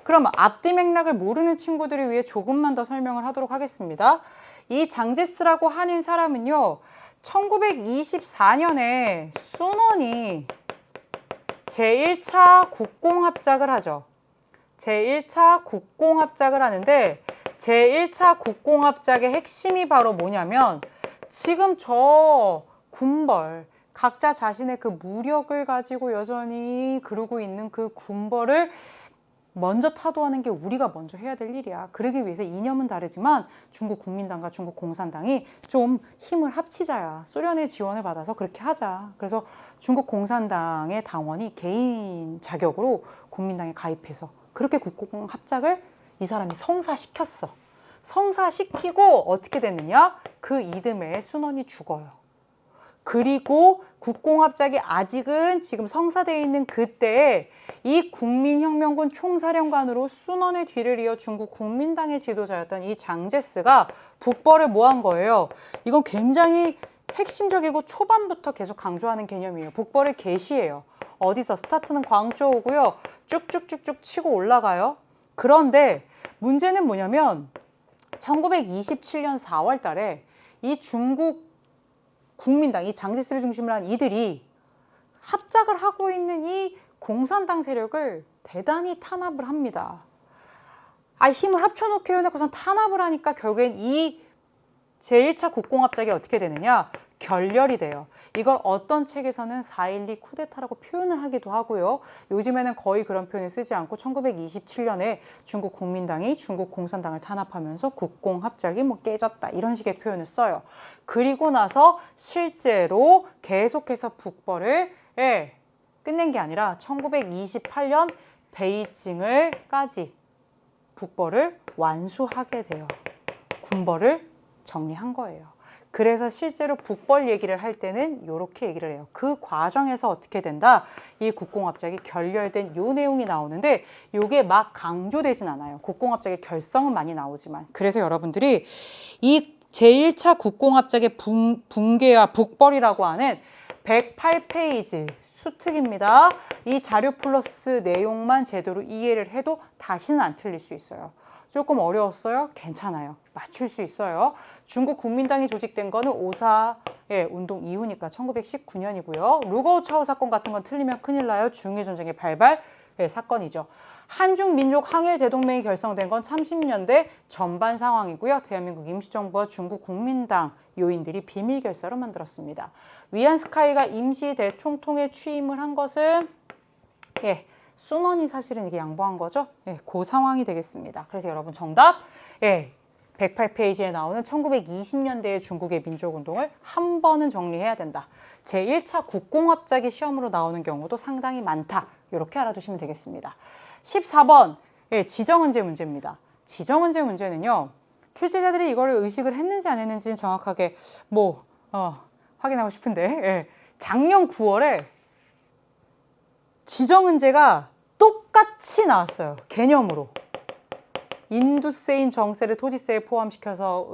그럼 앞뒤 맥락을 모르는 친구들을 위해 조금만 더 설명을 하도록 하겠습니다. 이 장제스라고 하는 사람은요. 1924년에 순원이 제1차 국공합작을 하죠. 제1차 국공합작을 하는데 제1차 국공합작의 핵심이 바로 뭐냐면 지금 저 군벌 각자 자신의 그 무력을 가지고 여전히 그러고 있는 그 군벌을 먼저 타도하는 게 우리가 먼저 해야 될 일이야. 그러기 위해서 이념은 다르지만 중국 국민당과 중국 공산당이 좀 힘을 합치자야. 소련의 지원을 받아서 그렇게 하자. 그래서 중국 공산당의 당원이 개인 자격으로 국민당에 가입해서 그렇게 국공합작을 이 사람이 성사시켰어. 성사시키고 어떻게 됐느냐? 그 이듬해에 순원이 죽어요. 그리고 국공합작이 아직은 지금 성사되어 있는 그때에 이 국민혁명군 총사령관으로 순원의 뒤를 이어 중국 국민당의 지도자였던 이 장제스가 북벌을 뭐 한 거예요? 이건 굉장히 핵심적이고 초반부터 계속 강조하는 개념이에요. 북벌을 개시해요. 어디서? 스타트는 광저우고요. 쭉쭉쭉쭉 치고 올라가요. 그런데 문제는 뭐냐면 1927년 4월 달에 이 중국 국민당, 이 장제스를 중심으로 한 이들이 합작을 하고 있는 이 공산당 세력을 대단히 탄압을 합니다. 힘을 합쳐놓기로 해놓고선 탄압을 하니까 결국엔 이 제1차 국공합작이 어떻게 되느냐? 결렬이 돼요. 이걸 어떤 책에서는 4.12 쿠데타라고 표현을 하기도 하고요. 요즘에는 거의 그런 표현을 쓰지 않고 1927년에 중국 국민당이 중국 공산당을 탄압하면서 국공합작이 깨졌다 이런 식의 표현을 써요. 그리고 나서 실제로 계속해서 북벌을 끝낸 게 아니라 1928년 베이징을까지 북벌을 완수하게 돼요. 군벌을 정리한 거예요. 그래서 실제로 북벌 얘기를 할 때는 이렇게 얘기를 해요. 그 과정에서 어떻게 된다? 이 국공합작이 결렬된 요 내용이 나오는데 이게 막 강조되진 않아요. 국공합작의 결성은 많이 나오지만. 그래서 여러분들이 이 제1차 국공합작의 붕괴와 북벌이라고 하는 108페이지 수특입니다. 이 자료 플러스 내용만 제대로 이해를 해도 다시는 안 틀릴 수 있어요. 조금 어려웠어요? 괜찮아요. 맞출 수 있어요. 중국 국민당이 조직된 거는 5.4 운동 이후니까 1919년이고요. 루거우차오 사건 같은 건 틀리면 큰일 나요. 중일 전쟁의 발발 예, 사건이죠. 한중민족 항일 대동맹이 결성된 건 30년대 전반 상황이고요. 대한민국 임시정부와 중국 국민당 요인들이 비밀 결사로 만들었습니다. 위안스카이가 임시 대총통에 취임을 한 것은 예, 순원이 사실은 이게 양보한 거죠. 예, 그 상황이 되겠습니다. 그래서 여러분 정답 108페이지에 나오는 1920년대의 중국의 민족운동을 한 번은 정리해야 된다. 제1차 국공합작이 시험으로 나오는 경우도 상당히 많다. 이렇게 알아두시면 되겠습니다. 14번 지정은제 문제입니다. 지정은제 문제는요. 출제자들이 이걸 의식을 했는지 안 했는지는 정확하게 확인하고 싶은데 작년 9월에 지정은제가 똑같이 나왔어요. 개념으로. 인두세인 정세를 토지세에 포함시켜서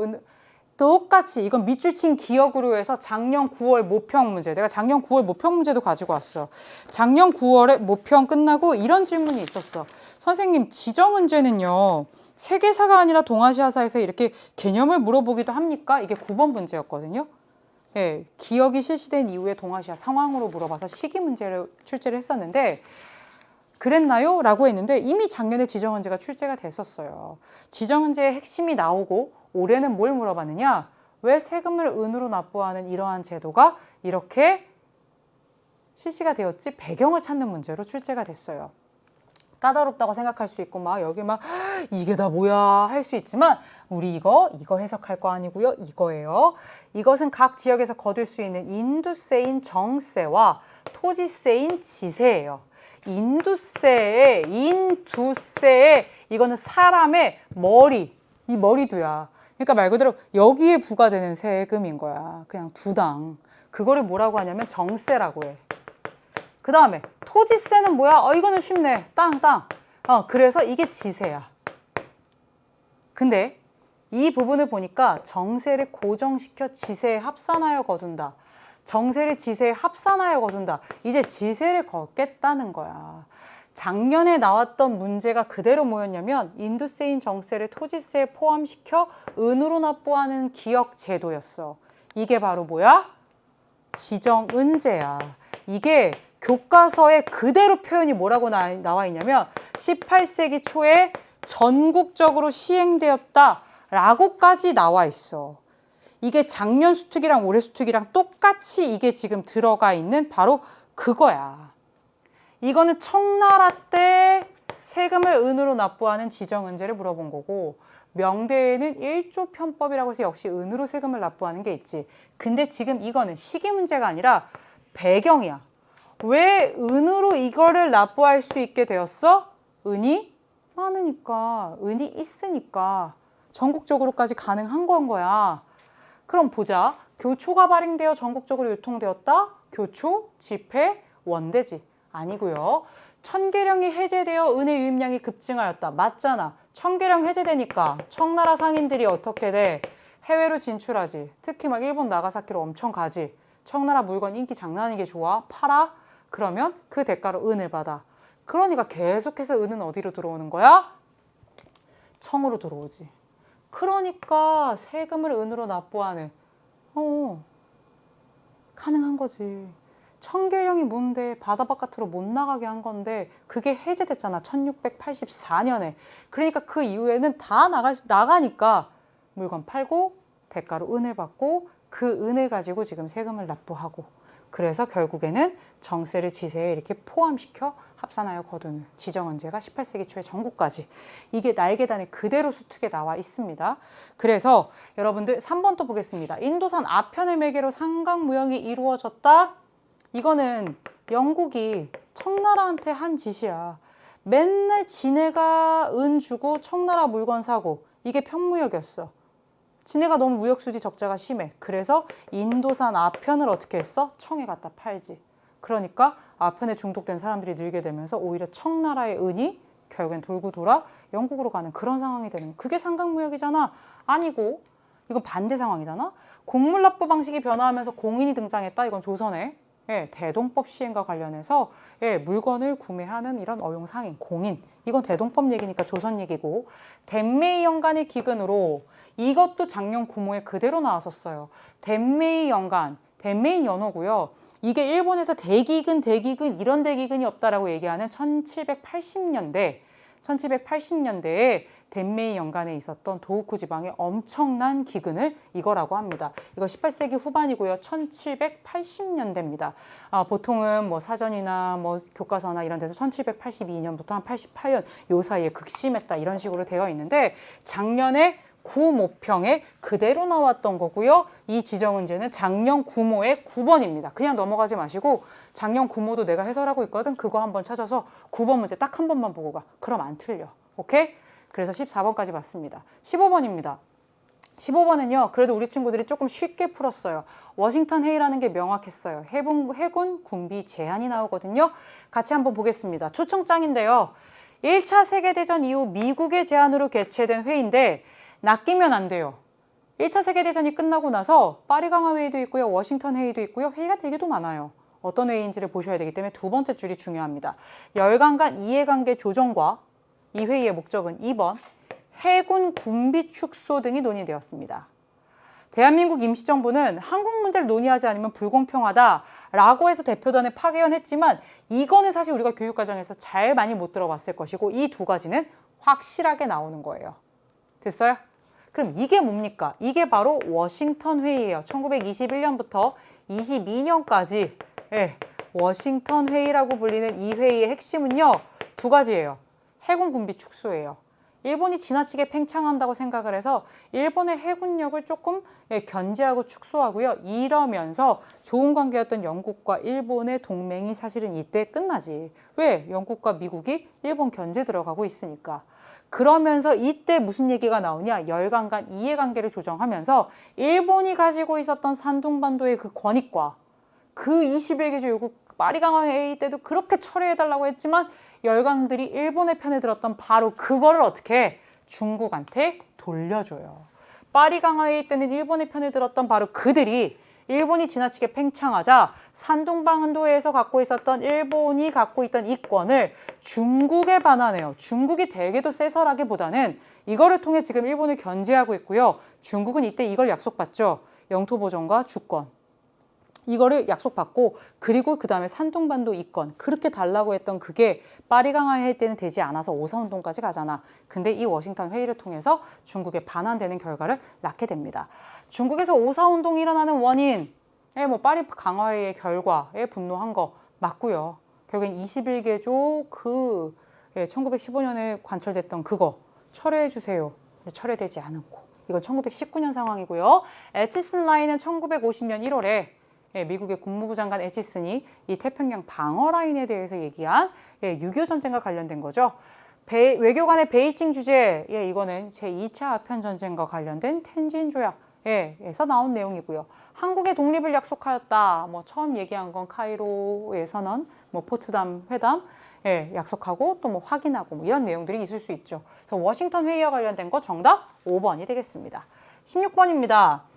똑같이 이건 밑줄 친 기억으로 해서 작년 9월 모평 문제. 내가 작년 9월 모평 문제도 가지고 왔어. 작년 9월에 모평 끝나고 이런 질문이 있었어. 선생님, 지정은제는요. 세계사가 아니라 동아시아사에서 이렇게 개념을 물어보기도 합니까? 이게 9번 문제였거든요. 예, 기억이 실시된 이후에 동아시아 상황으로 물어봐서 시기 문제를 출제를 했었는데 그랬나요? 라고 했는데 이미 작년에 지정은제가 출제가 됐었어요. 지정은제의 핵심이 나오고 올해는 뭘 물어봤느냐? 왜 세금을 은으로 납부하는 이러한 제도가 이렇게 실시가 되었지? 배경을 찾는 문제로 출제가 됐어요. 까다롭다고 생각할 수 있고 막 여기 막 이게 다 뭐야 할 수 있지만 우리 이거 해석할 거 아니고요. 이거예요. 이것은 각 지역에서 거둘 수 있는 인두세인 정세와 토지세인 지세예요. 인두세에 이거는 사람의 머리, 이 머리두야. 그러니까 말 그대로 여기에 부과되는 세금인 거야. 그냥 두당. 그거를 뭐라고 하냐면 정세라고 해. 그 다음에 토지세는 뭐야? 이거는 쉽네. 땅. 그래서 이게 지세야. 근데 이 부분을 보니까 정세를 고정시켜 지세에 합산하여 거둔다. 정세를 지세에 합산하여 거둔다. 이제 지세를 걷겠다는 거야. 작년에 나왔던 문제가 그대로 뭐였냐면 인두세인 정세를 토지세에 포함시켜 은으로 납부하는 기억 제도였어. 이게 바로 뭐야? 지정은제야. 이게 교과서에 그대로 표현이 뭐라고 나와 있냐면 18세기 초에 전국적으로 시행되었다 라고까지 나와 있어. 이게 작년 수특이랑 올해 수특이랑 똑같이 이게 지금 들어가 있는 바로 그거야. 이거는 청나라 때 세금을 은으로 납부하는 지정은제를 물어본 거고 명대에는 1조 편법이라고 해서 역시 은으로 세금을 납부하는 게 있지. 근데 지금 이거는 시기 문제가 아니라 배경이야. 왜 은으로 이거를 납부할 수 있게 되었어? 은이 많으니까, 은이 있으니까 전국적으로까지 가능한 건 거야. 그럼 보자. 교초가 발행되어 전국적으로 유통되었다? 교초, 지폐, 원대지. 아니고요. 천계령이 해제되어 은의 유입량이 급증하였다. 맞잖아. 천계령 해제되니까 청나라 상인들이 어떻게 돼? 해외로 진출하지. 특히 막 일본 나가사키로 엄청 가지. 청나라 물건 인기 장난 아니게 좋아. 팔아. 그러면 그 대가로 은을 받아. 그러니까 계속해서 은은 어디로 들어오는 거야? 청으로 들어오지. 그러니까 세금을 은으로 납부하는 가능한 거지. 천계령이 뭔데 바다 바깥으로 못 나가게 한 건데 그게 해제됐잖아. 1684년에. 그러니까 그 이후에는 다 나가니까 물건 팔고 대가로 은을 받고 그 은을 가지고 지금 세금을 납부하고 그래서 결국에는 정세를 지세에 이렇게 포함시켜 합산하여 거두는 지정은제가 18세기 초에 전국까지 이게 날개단에 그대로 수특에 나와 있습니다. 그래서 여러분들 3번 또 보겠습니다. 인도산 아편을 매개로 상강무역이 이루어졌다. 이거는 영국이 청나라한테 한 짓이야. 맨날 지네가 은 주고 청나라 물건 사고 이게 편무역이었어. 지네가 너무 무역수지 적자가 심해. 그래서 인도산 아편을 어떻게 했어? 청에 갖다 팔지. 그러니까 아편에 중독된 사람들이 늘게 되면서 오히려 청나라의 은이 결국엔 돌고 돌아 영국으로 가는 그런 상황이 되는 거야. 그게 상강무역이잖아. 아니고 이건 반대 상황이잖아. 공물납부 방식이 변화하면서 공인이 등장했다. 이건 조선의 대동법 시행과 관련해서 물건을 구매하는 이런 어용상인, 공인. 이건 대동법 얘기니까 조선 얘기고 덴메이 연간의 기근으로 이것도 작년 구모에 그대로 나왔었어요. 덴메이 연간, 덴메이 연호고요. 이게 일본에서 대기근 이런 대기근이 없다라고 얘기하는 1780년대에 덴메이 연간에 있었던 도호쿠 지방의 엄청난 기근을 이거라고 합니다. 이거 18세기 후반이고요. 1780년대입니다. 보통은 뭐 사전이나 뭐 교과서나 이런 데서 1782년부터 한 88년 요 사이에 극심했다 이런 식으로 되어 있는데 작년에 구모평에 그대로 나왔던 거고요. 이 지정은제는 작년 구모의 9번입니다. 그냥 넘어가지 마시고 작년 구모도 내가 해설하고 있거든. 그거 한번 찾아서 9번 문제 딱 한 번만 보고 가. 그럼 안 틀려. 오케이? 그래서 14번까지 봤습니다. 15번입니다. 15번은요. 그래도 우리 친구들이 조금 쉽게 풀었어요. 워싱턴 회의라는 게 명확했어요. 해군 군비 제한이 나오거든요. 같이 한번 보겠습니다. 초청장인데요. 1차 세계대전 이후 미국의 제안으로 개최된 회의인데 낚이면 안 돼요. 1차 세계대전이 끝나고 나서 파리 강화 회의도 있고요. 워싱턴 회의도 있고요. 회의가 되게도 많아요. 어떤 회의인지를 보셔야 되기 때문에 두 번째 줄이 중요합니다. 열강 간 이해관계 조정과 이 회의의 목적은 2번 해군 군비 축소 등이 논의되었습니다. 대한민국 임시정부는 한국 문제를 논의하지 않으면 불공평하다라고 해서 대표단을 파견했지만 이거는 사실 우리가 교육과정에서 잘 많이 못 들어봤을 것이고 이 두 가지는 확실하게 나오는 거예요. 됐어요? 그럼 이게 뭡니까? 이게 바로 워싱턴 회의예요. 1921년부터 22년까지 워싱턴 회의라고 불리는 이 회의의 핵심은요. 두 가지예요. 해군 군비 축소예요. 일본이 지나치게 팽창한다고 생각을 해서 일본의 해군력을 조금 견제하고 축소하고요. 이러면서 좋은 관계였던 영국과 일본의 동맹이 사실은 이때 끝나지. 왜? 영국과 미국이 일본 견제 들어가고 있으니까. 그러면서 이때 무슨 얘기가 나오냐? 열강 간 이해관계를 조정하면서 일본이 가지고 있었던 산둥반도의 그 권익과 그 21개조 요구 파리 강화 회의 때도 그렇게 철회해달라고 했지만 열강들이 일본의 편에 들었던 바로 그거를 어떻게 중국한테 돌려줘요. 파리 강화 회의 때는 일본의 편에 들었던 바로 그들이 일본이 지나치게 팽창하자 산둥반도에서 갖고 있었던 일본이 갖고 있던 이권을 중국에 반환해요. 중국이 되게도 쎄설하기보다는 이거를 통해 지금 일본을 견제하고 있고요. 중국은 이때 이걸 약속받죠. 영토 보전과 주권. 이거를 약속받고 그리고 그 다음에 산둥반도 이권 그렇게 달라고 했던 그게 파리 강화 회의 때는 되지 않아서 오사운동까지 가잖아. 근데 이 워싱턴 회의를 통해서 중국에 반환되는 결과를 낳게 됩니다. 중국에서 오사운동이 일어나는 원인, 뭐 파리 강화 회의의 결과에 분노한 거 맞고요. 결국엔 21개조 1915년에 관철됐던 그거 철회해 주세요. 철회되지 않았고 이건 1919년 상황이고요. 에치슨 라인은 1950년 1월에 미국의 국무부 장관 에치슨이 이 태평양 방어 라인에 대해서 얘기한 6.25 전쟁과 관련된 거죠. 외교관의 베이징 주재, 이거는 제2차 아편 전쟁과 관련된 텐진 조약에서 나온 내용이고요. 한국의 독립을 약속하였다. 뭐 처음 얘기한 건 카이로의 선언, 뭐 포츠담 회담 약속하고 또 뭐 확인하고 뭐 이런 내용들이 있을 수 있죠. 그래서 워싱턴 회의와 관련된 거 정답 5번이 되겠습니다. 16번입니다.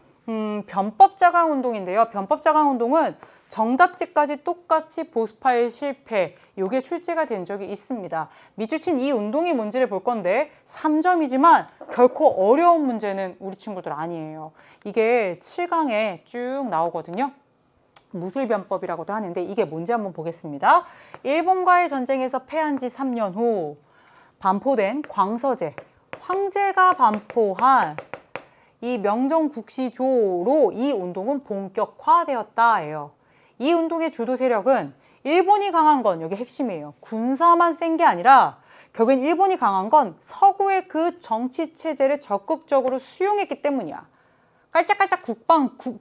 변법 자강 운동인데요. 변법 자강 운동은 정답지까지 똑같이 보스파일 실패, 요게 출제가 된 적이 있습니다. 밑줄 이 운동이 뭔지를 볼 건데 3점이지만 결코 어려운 문제는 우리 친구들 아니에요. 이게 7강에 쭉 나오거든요. 무술변법이라고도 하는데 이게 뭔지 한번 보겠습니다. 일본과의 전쟁에서 패한 지 3년 후 반포된 광서제, 황제가 반포한 이 명정국시조로 이 운동은 본격화되었다예요. 이 운동의 주도 세력은 일본이 강한 건 여기 핵심이에요. 군사만 센 게 아니라 결국엔 일본이 강한 건 서구의 그 정치 체제를 적극적으로 수용했기 때문이야. 깔짝깔짝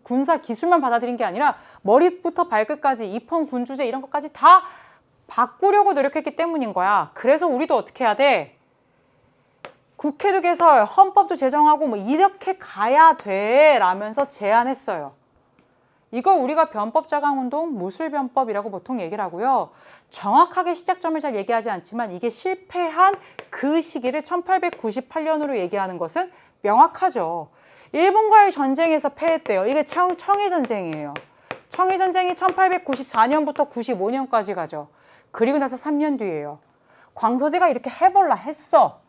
군사 기술만 받아들인 게 아니라 머리부터 발끝까지 입헌 군주제 이런 것까지 다 바꾸려고 노력했기 때문인 거야. 그래서 우리도 어떻게 해야 돼? 국회도 개설, 헌법도 제정하고 뭐 이렇게 가야 돼 라면서 제안했어요. 이걸 우리가 변법 자강운동, 무술변법이라고 보통 얘기를 하고요. 정확하게 시작점을 잘 얘기하지 않지만 이게 실패한 그 시기를 1898년으로 얘기하는 것은 명확하죠. 일본과의 전쟁에서 패했대요. 이게 청해전쟁이에요. 청해전쟁이 1894년부터 95년까지 가죠. 그리고 나서 3년 뒤에요. 광서제가 이렇게 해볼라 했어.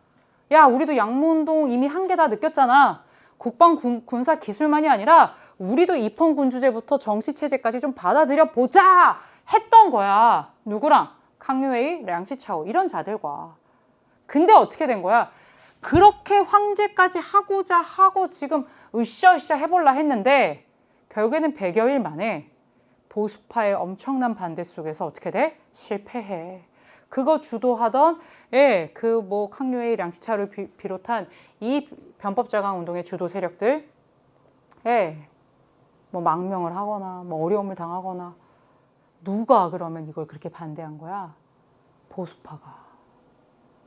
야, 우리도 양무운동 이미 한계 다 느꼈잖아. 국방 군사 기술만이 아니라 우리도 입헌군주제부터 정치체제까지 좀 받아들여 보자 했던 거야. 누구랑? 캉유웨이, 량치차오 이런 자들과. 근데 어떻게 된 거야? 그렇게 황제까지 하고자 하고 지금 으쌰으쌰 해볼라 했는데 결국에는 100여일 만에 보수파의 엄청난 반대 속에서 어떻게 돼? 실패해. 그거 주도하던 그 뭐 캉유웨이, 량치차오를 비롯한 이 변법자강 운동의 주도 세력들 뭐 망명을 하거나 뭐 어려움을 당하거나 누가 그러면 이걸 그렇게 반대한 거야? 보수파가.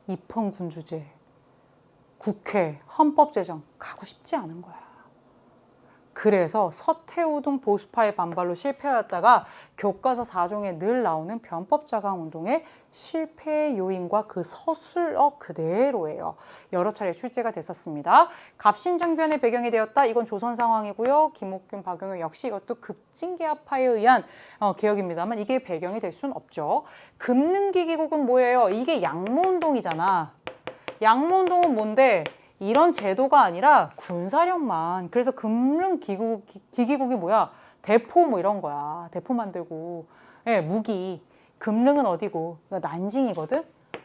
입헌군주제, 국회, 헌법제정 가고 싶지 않은 거야. 그래서 서태후동 보수파의 반발로 실패하였다가 교과서 4종에 늘 나오는 변법자강 운동의 실패의 요인과 그 서술어 그대로예요. 여러 차례 출제가 됐었습니다. 갑신정변의 배경이 되었다. 이건 조선 상황이고요. 김옥균, 박용효 역시 이것도 급진개합파에 의한 개혁입니다만 이게 배경이 될 수는 없죠. 금능기기국은 뭐예요? 이게 양모운동이잖아. 양모운동은 뭔데? 이런 제도가 아니라 군사력만. 그래서 금릉기기국이 뭐야? 대포 뭐 이런 거야. 대포 만들고 무기. 금릉은 어디고? 난징이거든?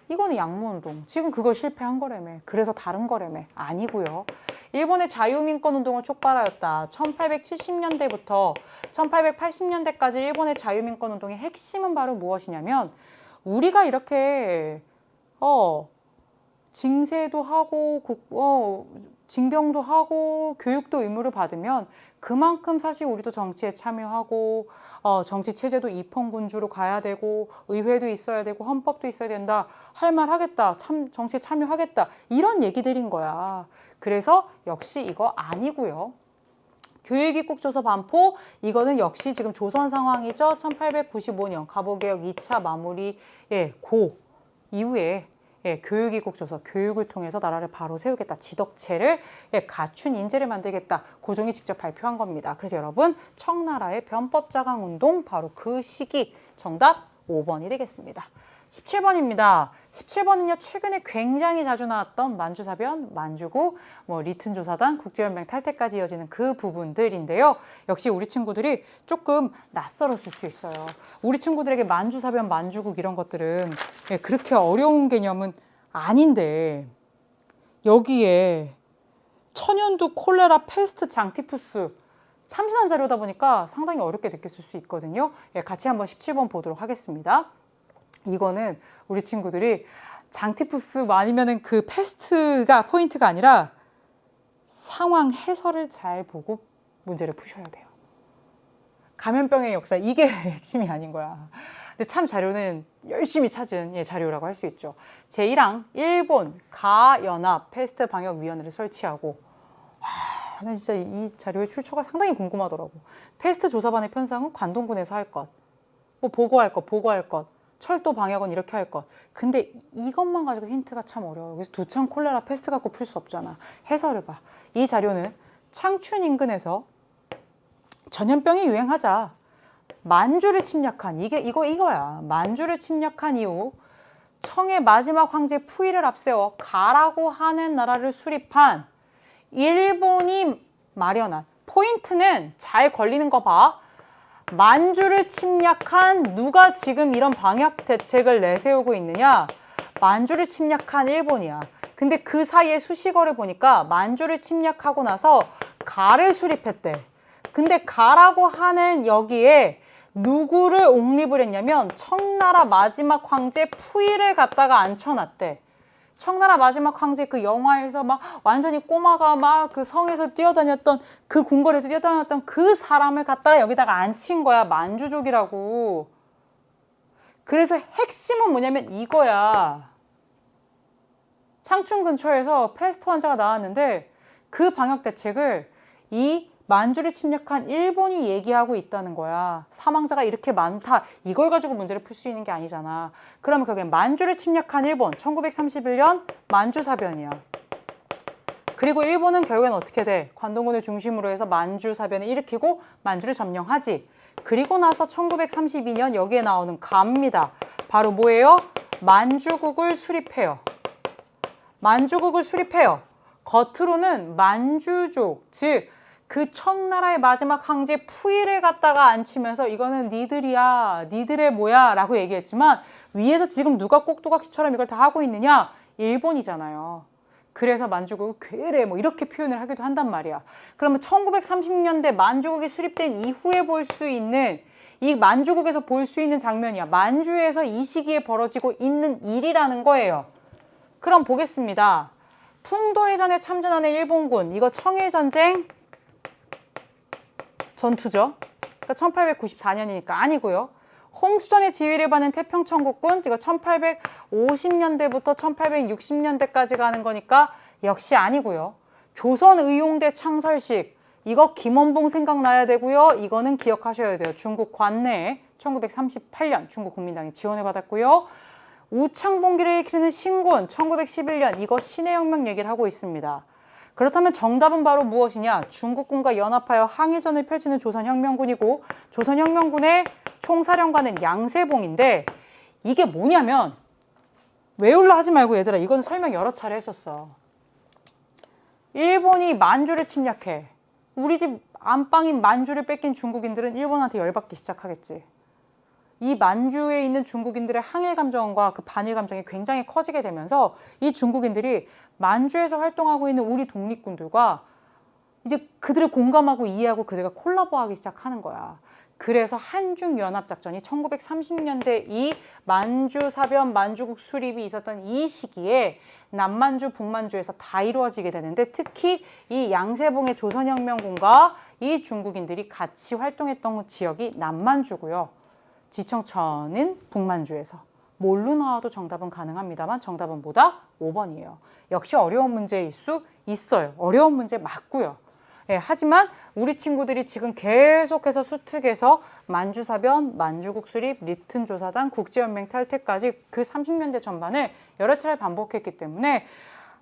이거는 양모운동. 지금 그거 실패한 거라며. 그래서 다른 거라며. 아니고요. 일본의 자유민권운동을 촉발하였다. 1870년대부터 1880년대까지 일본의 자유민권운동의 핵심은 바로 무엇이냐면 우리가 이렇게 징세도 하고 징병도 하고 교육도 의무를 받으면 그만큼 사실 우리도 정치에 참여하고 정치 체제도 입헌군주로 가야 되고 의회도 있어야 되고 헌법도 있어야 된다. 할 말 하겠다. 정치에 참여하겠다. 이런 얘기들인 거야. 그래서 역시 이거 아니고요. 교육입국조서 반포 이거는 역시 지금 조선 상황이죠. 1895년 갑오개혁 2차 마무리 고 이후에 교육입국조서, 교육을 통해서 나라를 바로 세우겠다. 지덕체를 갖춘 인재를 만들겠다. 고종이 직접 발표한 겁니다. 그래서 여러분 청나라의 변법자강운동 바로 그 시기 정답 5번이 되겠습니다. 17번입니다. 17번은요 최근에 굉장히 자주 나왔던 만주사변, 만주국, 리튼조사단, 국제연맹 탈퇴까지 이어지는 그 부분들인데요. 역시 우리 친구들이 조금 낯설었을 수 있어요. 우리 친구들에게 만주사변, 만주국 이런 것들은 그렇게 어려운 개념은 아닌데 여기에 천연두, 콜레라, 패스트, 장티푸스 참신한 자료다 보니까 상당히 어렵게 느꼈을 수 있거든요. 같이 한번 17번 보도록 하겠습니다. 이거는 우리 친구들이 장티푸스 아니면은 그 패스트가 포인트가 아니라 상황 해설을 잘 보고 문제를 푸셔야 돼요. 감염병의 역사 이게 핵심이 아닌 거야. 근데 참 자료는 열심히 찾은 자료라고 할 수 있죠. 제1항 일본 가연합 패스트 방역위원회를 설치하고 나 진짜 이 자료의 출처가 상당히 궁금하더라고. 패스트 조사반의 편성은 관동군에서 할 것, 뭐 보고할 것 철도 방역은 이렇게 할 것. 근데 이것만 가지고 힌트가 참 어려워요. 그래서 두창 콜레라 패스트 갖고 풀 수 없잖아. 해설을 봐. 이 자료는 창춘 인근에서 전염병이 유행하자 만주를 침략한 이거야. 만주를 침략한 이후 청의 마지막 황제 푸이를 앞세워 가라고 하는 나라를 수립한 일본이 마련한 포인트는 잘 걸리는 거 봐. 만주를 침략한 누가 지금 이런 방역 대책을 내세우고 있느냐? 만주를 침략한 일본이야. 근데 그 사이에 수식어를 보니까 만주를 침략하고 나서 가를 수립했대. 근데 가라고 하는 여기에 누구를 옹립을 했냐면 청나라 마지막 황제 푸이를 갖다가 앉혀놨대. 청나라 마지막 황제 그 영화에서 막 완전히 꼬마가 막 그 성에서 뛰어다녔던 그 궁궐에서 뛰어다녔던 그 사람을 갖다가 여기다가 앉힌 거야. 만주족이라고. 그래서 핵심은 뭐냐면 이거야. 창춘 근처에서 패스트 환자가 나왔는데 그 방역 대책을 이 만주를 침략한 일본이 얘기하고 있다는 거야. 사망자가 이렇게 많다. 이걸 가지고 문제를 풀 수 있는 게 아니잖아. 그러면 그게 만주를 침략한 일본 1931년 만주사변이야. 그리고 일본은 결국엔 어떻게 돼? 관동군을 중심으로 해서 만주사변을 일으키고 만주를 점령하지. 그리고 나서 1932년 여기에 나오는 가입니다. 바로 뭐예요? 만주국을 수립해요. 만주국을 수립해요. 겉으로는 만주족, 즉 그 청나라의 마지막 황제 푸이를 갖다가 앉히면서 이거는 니들이야, 니들의 뭐야 라고 얘기했지만 위에서 지금 누가 꼭두각시처럼 이걸 다 하고 있느냐? 일본이잖아요. 그래서 만주국을 괴뢰 뭐 이렇게 표현을 하기도 한단 말이야. 그러면 1930년대 만주국이 수립된 이후에 볼 수 있는 이 만주국에서 볼 수 있는 장면이야. 만주에서 이 시기에 벌어지고 있는 일이라는 거예요. 그럼 보겠습니다. 풍도해전에 참전하는 일본군, 이거 청일전쟁 전투죠. 그러니까 1894년이니까 아니고요. 홍수전의 지휘를 받는 태평천국군, 이거 1850년대부터 1860년대까지 가는 거니까 역시 아니고요. 조선의용대 창설식, 이거 김원봉 생각나야 되고요. 이거는 기억하셔야 돼요. 중국 관내에 1938년 중국 국민당이 지원을 받았고요. 우창봉기를 일으키는 신군 1911년, 이거 신해혁명 얘기를 하고 있습니다. 그렇다면 정답은 바로 무엇이냐? 중국군과 연합하여 항해전을 펼치는 조선혁명군이고 조선혁명군의 총사령관은 양세봉인데 이게 뭐냐면 외울라 하지 말고 얘들아, 이건 설명 여러 차례 했었어. 일본이 만주를 침략해. 우리 집 안방인 만주를 뺏긴 중국인들은 일본한테 열받기 시작하겠지. 이 만주에 있는 중국인들의 항일 감정과 그 반일 감정이 굉장히 커지게 되면서 이 중국인들이 만주에서 활동하고 있는 우리 독립군들과 이제 그들을 공감하고 이해하고 그들과 콜라보하기 시작하는 거야. 그래서 한중연합작전이 1930년대 이 만주 사변 만주국 수립이 있었던 이 시기에 남만주, 북만주에서 다 이루어지게 되는데 특히 이 양세봉의 조선혁명군과 이 중국인들이 같이 활동했던 지역이 남만주고요. 지청천은 북만주에서. 뭘로 나와도 정답은 가능합니다만 정답은 뭐다? 5번이에요. 역시 어려운 문제일 수 있어요. 어려운 문제 맞고요. 예, 하지만 우리 친구들이 지금 계속해서 수특에서 만주사변, 만주국 수립, 리튼 조사단, 국제연맹 탈퇴까지 그 30년대 전반을 여러 차례 반복했기 때문에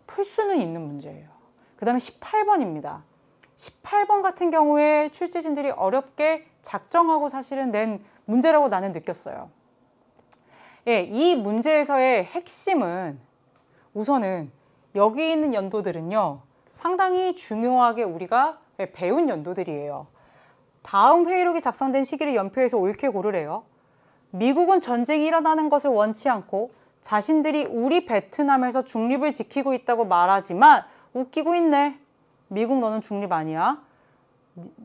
풀 수는 있는 문제예요. 그 다음에 18번입니다. 18번 같은 경우에 출제진들이 어렵게 작정하고 사실은 낸 문제라고 나는 느꼈어요. 예, 이 문제에서의 핵심은 우선은 여기 있는 연도들은요. 상당히 중요하게 우리가 배운 연도들이에요. 다음 회의록이 작성된 시기를 연표해서 옳게 고르래요. 미국은 전쟁이 일어나는 것을 원치 않고 자신들이 우리 베트남에서 중립을 지키고 있다고 말하지만 웃기고 있네. 미국 너는 중립 아니야.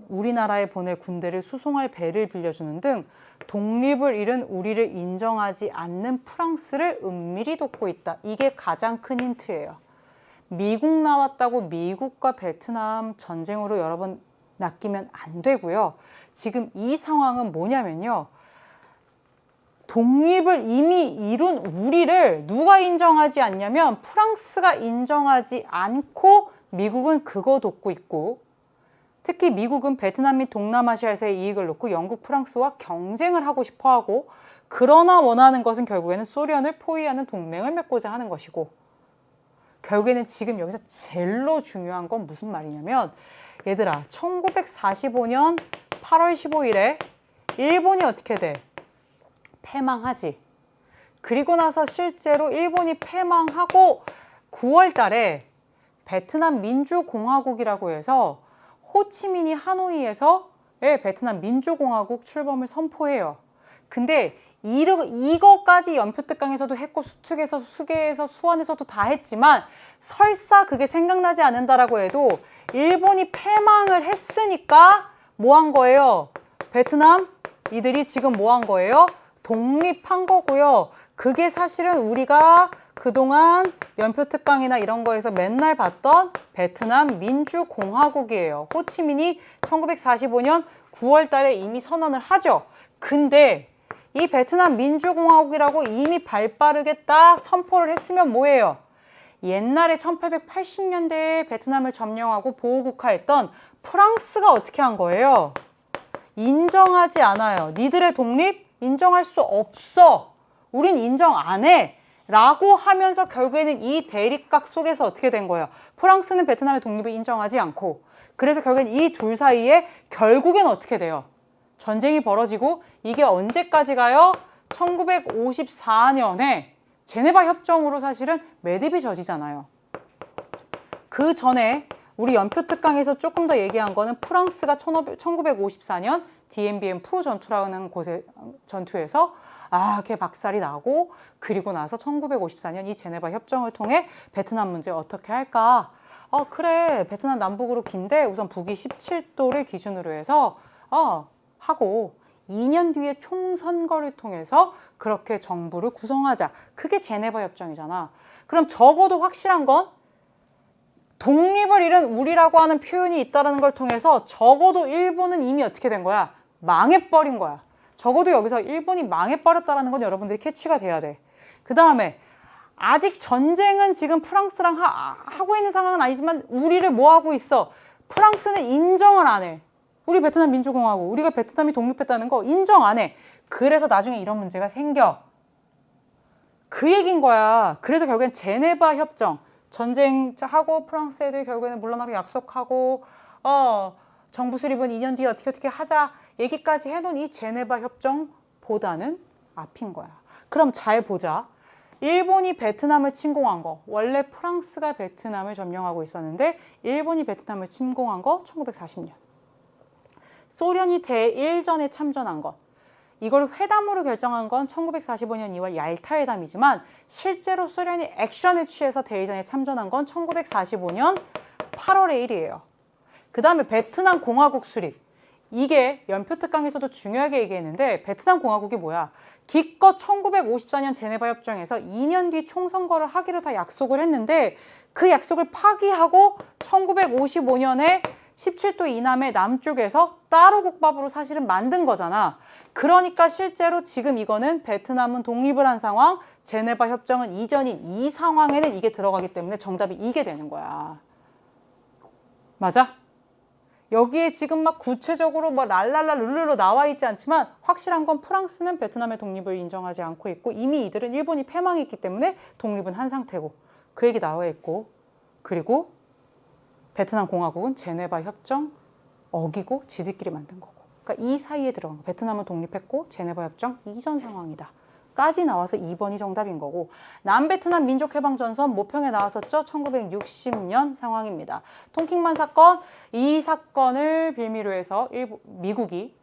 우리나라에 보낼 군대를 수송할 배를 빌려주는 등 독립을 잃은 우리를 인정하지 않는 프랑스를 은밀히 돕고 있다. 이게 가장 큰 힌트예요. 미국 나왔다고 미국과 베트남 전쟁으로 여러분 낚이면 안 되고요. 지금 이 상황은 뭐냐면요. 독립을 이미 이룬 우리를 누가 인정하지 않냐면 프랑스가 인정하지 않고 미국은 그거 돕고 있고 특히 미국은 베트남 및 동남아시아에서의 이익을 놓고 영국, 프랑스와 경쟁을 하고 싶어 하고 그러나 원하는 것은 결국에는 소련을 포위하는 동맹을 맺고자 하는 것이고 결국에는 지금 여기서 제일로 중요한 건 무슨 말이냐면 얘들아 1945년 8월 15일에 일본이 어떻게 돼? 패망하지. 그리고 나서 실제로 일본이 패망하고 9월 달에 베트남 민주공화국이라고 해서 호치민이 하노이에서 베트남 민주공화국 출범을 선포해요. 근데 이거까지 연표특강에서도 했고 수특에서 수계에서 수원에서도 다 했지만 설사 그게 생각나지 않는다라고 해도 일본이 패망을 했으니까 뭐 한 거예요? 베트남 이들이 지금 뭐 한 거예요? 독립한 거고요. 그게 사실은 우리가 그동안 연표특강이나 이런 거에서 맨날 봤던 베트남 민주공화국이에요. 호치민이 1945년 9월 달에 이미 선언을 하죠. 근데 이 베트남 민주공화국이라고 이미 발빠르게 딱 선포를 했으면 뭐예요? 옛날에 1880년대에 베트남을 점령하고 보호국화했던 프랑스가 어떻게 한 거예요? 인정하지 않아요. 니들의 독립 인정할 수 없어. 우린 인정 안 해. 라고 하면서 결국에는 이 대립각 속에서 어떻게 된 거예요? 프랑스는 베트남의 독립을 인정하지 않고 그래서 결국엔 이 둘 사이에 결국엔 어떻게 돼요? 전쟁이 벌어지고 이게 언제까지 가요? 1954년에 제네바 협정으로 사실은 매듭이 져지잖아요. 그 전에 우리 연표 특강에서 조금 더 얘기한 거는 프랑스가 1954년 디엠비엠 푸 전투라는 곳에 전투에서 걔 박살이 나고, 그리고 나서 1954년 이 제네바 협정을 통해 베트남 문제 어떻게 할까? 그래, 베트남 남북으로 긴데 우선 북위 17도를 기준으로 해서 하고 2년 뒤에 총선거를 통해서 그렇게 정부를 구성하자. 그게 제네바 협정이잖아. 그럼 적어도 확실한 건 독립을 잃은 우리라고 하는 표현이 있다는 걸 통해서 적어도 일본은 이미 어떻게 된 거야? 망해버린 거야. 적어도 여기서 일본이 망해버렸다는 건 여러분들이 캐치가 돼야 돼. 그 다음에 아직 전쟁은 지금 프랑스랑 하고 있는 상황은 아니지만 우리를 뭐 하고 있어? 프랑스는 인정을 안 해. 우리 베트남 민주공화국, 우리가 베트남이 독립했다는 거 인정 안 해. 그래서 나중에 이런 문제가 생겨. 그 얘기인 거야. 그래서 결국엔 제네바 협정, 전쟁하고 프랑스 애들 결국에는 물러나기 약속하고 정부 수립은 2년 뒤에 어떻게 하자 얘기까지 해놓은 이 제네바 협정보다는 앞인 거야. 그럼 잘 보자. 일본이 베트남을 침공한 거, 원래 프랑스가 베트남을 점령하고 있었는데 일본이 베트남을 침공한 거 1940년. 소련이 대일전에 참전한 것, 이걸 회담으로 결정한 건 1945년 2월 얄타 회담이지만 실제로 소련이 액션을 취해서 대일전에 참전한 건 1945년 8월의 일이에요. 그 다음에 베트남 공화국 수립. 이게 연표 특강에서도 중요하게 얘기했는데 베트남 공화국이 뭐야? 기껏 1954년 제네바 협정에서 2년 뒤 총선거를 하기로 다 약속을 했는데 그 약속을 파기하고 1955년에 17도 이남의 남쪽에서 따로 국밥으로 사실은 만든 거잖아. 그러니까 실제로 지금 이거는 베트남은 독립을 한 상황, 제네바 협정은 이전인 이 상황에는 이게 들어가기 때문에 정답이 이게 되는 거야. 맞아? 여기에 지금 막 구체적으로 뭐 랄랄라 룰루로 나와 있지 않지만 확실한 건 프랑스는 베트남의 독립을 인정하지 않고 있고 이미 이들은 일본이 패망했기 때문에 독립은 한 상태고 그 얘기 나와 있고, 그리고 베트남 공화국은 제네바 협정 어기고 지들끼리 만든 거고, 그러니까 이 사이에 들어간 거. 베트남은 독립했고 제네바 협정 이전 상황이다 까지 나와서 2번이 정답인 거고, 남베트남 민족해방전선 모평에 나왔었죠. 1960년 상황입니다. 통킹만 사건, 이 사건을 빌미로 해서 미국이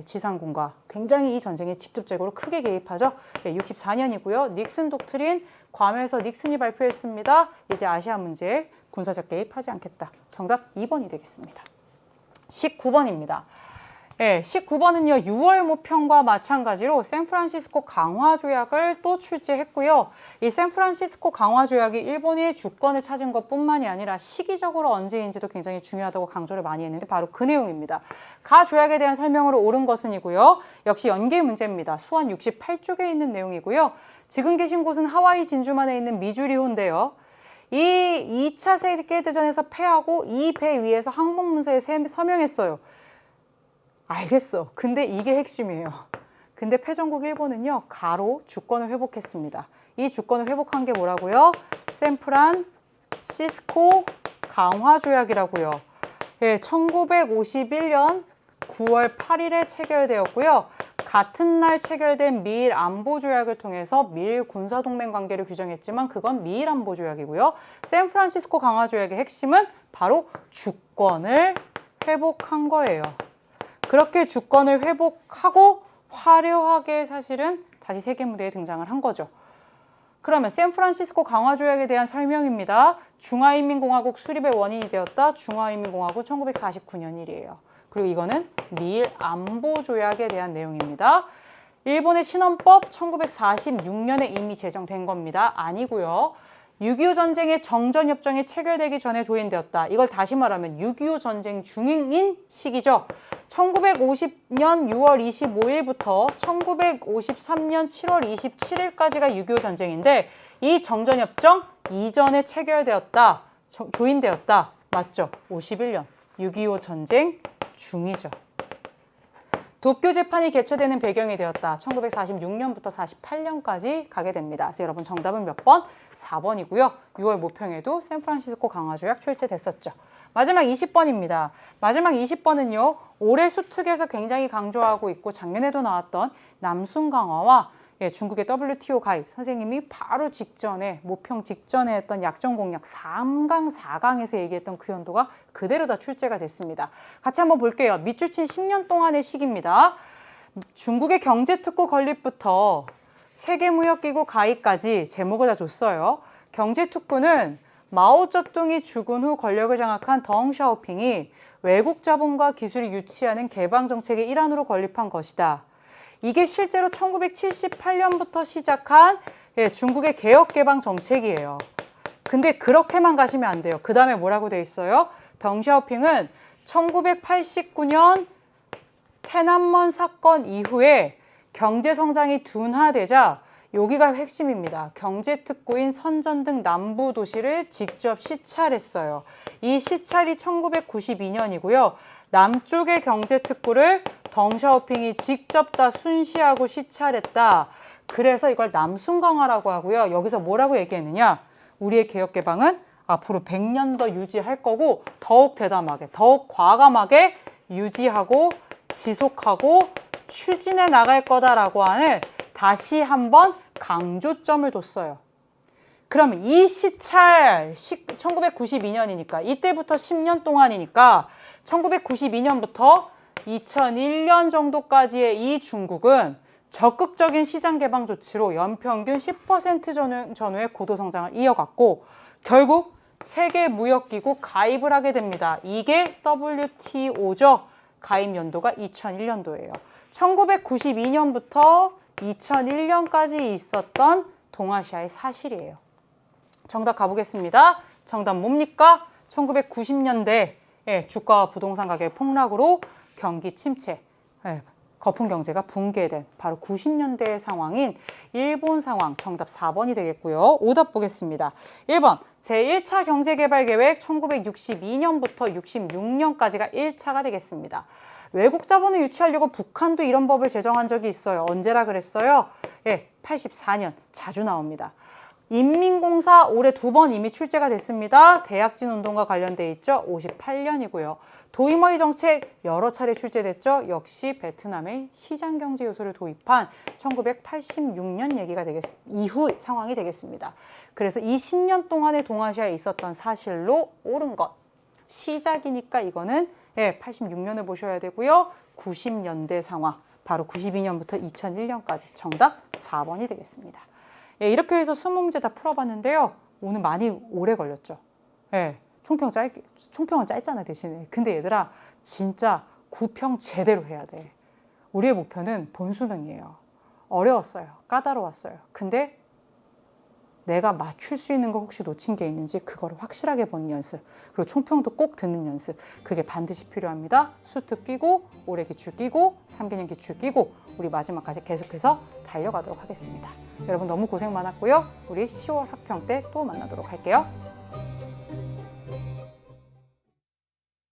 지상군과 굉장히 이 전쟁에 직접적으로 크게 개입하죠. 64년이고요. 닉슨 독트린, 괌에서 닉슨이 발표했습니다. 이제 아시아 문제에 군사적 개입하지 않겠다. 정답 2번이 되겠습니다. 19번입니다. 19번은요, 6월 모평과 마찬가지로 샌프란시스코 강화조약을 또 출제했고요. 이 샌프란시스코 강화조약이 일본의 주권을 찾은 것뿐만이 아니라 시기적으로 언제인지도 굉장히 중요하다고 강조를 많이 했는데 바로 그 내용입니다. 가 조약에 대한 설명으로 옳은 것은이고요. 역시 연계 문제입니다. 수원 68쪽에 있는 내용이고요. 지금 계신 곳은 하와이 진주만에 있는 미주리호인데요. 이 2차 세계대전에서 패하고 이 배 위에서 항복문서에 서명했어요. 알겠어. 근데 이게 핵심이에요. 근데 패전국 일본은요, 가로 주권을 회복했습니다. 이 주권을 회복한 게 뭐라고요? 샌프란시스코 강화조약이라고요. 1951년 9월 8일에 체결되었고요. 같은 날 체결된 미일 안보조약을 통해서 미일 군사동맹 관계를 규정했지만 그건 미일 안보조약이고요. 샌프란시스코 강화조약의 핵심은 바로 주권을 회복한 거예요. 그렇게 주권을 회복하고 화려하게 사실은 다시 세계 무대에 등장을 한 거죠. 그러면 샌프란시스코 강화조약에 대한 설명입니다. 중화인민공화국 수립의 원인이 되었다. 중화인민공화국 1949년 일이에요. 그리고 이거는 미일 안보조약에 대한 내용입니다. 일본의 신헌법 1946년에 이미 제정된 겁니다. 아니고요. 6.25 전쟁의 정전협정이 체결되기 전에 조인되었다. 이걸 다시 말하면 6.25 전쟁 중인 시기죠. 1950년 6월 25일부터 1953년 7월 27일까지가 6.25 전쟁인데 이 정전협정 이전에 체결되었다. 조인되었다. 맞죠? 51년 6.25 전쟁 중이죠. 도쿄 재판이 개최되는 배경이 되었다. 1946년부터 48년까지 가게 됩니다. 그래서 여러분 정답은 몇 번? 4번이고요. 6월 모평에도 샌프란시스코 강화조약 출제됐었죠. 마지막 20번입니다. 마지막 20번은요. 올해 수특에서 굉장히 강조하고 있고 작년에도 나왔던 남순 강화와 예, 중국의 WTO 가입 선생님이 바로 직전에 모평 직전에 했던 약정 공약 3강 4강에서 얘기했던 그 연도가 그대로 다 출제가 됐습니다. 같이 한번 볼게요. 밑줄 친 10년 동안의 시기입니다. 중국의 경제특구 건립부터 세계무역기구 가입까지 제목을 다 줬어요. 경제특구는 마오쩌둥이 죽은 후 권력을 장악한 덩샤오핑이 외국 자본과 기술이 유치하는 개방정책의 일환으로 건립한 것이다. 이게 실제로 1978년부터 시작한 중국의 개혁개방 정책이에요. 근데 그렇게만 가시면 안 돼요. 그 다음에 뭐라고 돼 있어요? 덩샤오핑은 1989년天安門 사건 이후에 경제성장이 둔화되자 여기가 핵심입니다. 경제특구인 선전 등 남부 도시를 직접 시찰했어요. 이 시찰이 1992년이고요. 남쪽의 경제특구를 덩샤오핑이 직접 다 순시하고 시찰했다. 그래서 이걸 남순강화라고 하고요. 여기서 뭐라고 얘기했느냐? 우리의 개혁개방은 앞으로 100년 더 유지할 거고 더욱 대담하게, 더욱 과감하게 유지하고 지속하고 추진해 나갈 거다라고 하는 다시 한번 강조점을 뒀어요. 그럼 이 시찰 1992년이니까 이때부터 10년 동안이니까 1992년부터 2001년 정도까지의 이 중국은 적극적인 시장 개방 조치로 연평균 10% 전후의 고도 성장을 이어갔고 결국 세계무역기구 가입을 하게 됩니다. 이게 WTO죠. 가입 연도가 2001년도예요. 1992년부터 2001년까지 있었던 동아시아의 사실이에요. 정답 가보겠습니다. 정답 뭡니까? 1990년대 주가와 부동산 가격 폭락으로 경기 침체, 거품 경제가 붕괴된 바로 90년대의 상황인 일본 상황. 정답 4번이 되겠고요. 오답 보겠습니다. 1번 제1차 경제개발계획 1962년부터 66년까지가 1차가 되겠습니다. 외국 자본을 유치하려고 북한도 이런 법을 제정한 적이 있어요. 언제라 그랬어요? 84년 자주 나옵니다. 인민공사 올해 2번 이미 출제가 됐습니다. 대약진 운동과 관련돼 있죠. 58년이고요. 도이머이 정책 여러 차례 출제됐죠. 역시 베트남의 시장경제 요소를 도입한 1986년 얘기가 이후 상황이 되겠습니다. 그래서 이 10년 동안의 동아시아에 있었던 사실로 옳은 것. 시작이니까 이거는 86년을 보셔야 되고요. 90년대 상황, 바로 92년부터 2001년까지 정답 4번이 되겠습니다. 이렇게 해서 20문제 다 풀어봤는데요. 오늘 많이 오래 걸렸죠. 총평은 짧잖아 대신에. 근데 얘들아 진짜 구평 제대로 해야 돼. 우리의 목표는 본수능이에요. 어려웠어요. 까다로웠어요. 근데 내가 맞출 수 있는 거 혹시 놓친 게 있는지 그거를 확실하게 보는 연습, 그리고 총평도 꼭 듣는 연습, 그게 반드시 필요합니다. 수특 끼고 올해 기출 끼고 3개년 기출 끼고 우리 마지막까지 계속해서 달려가도록 하겠습니다. 여러분 너무 고생 많았고요. 우리 10월 학평 때 또 만나도록 할게요.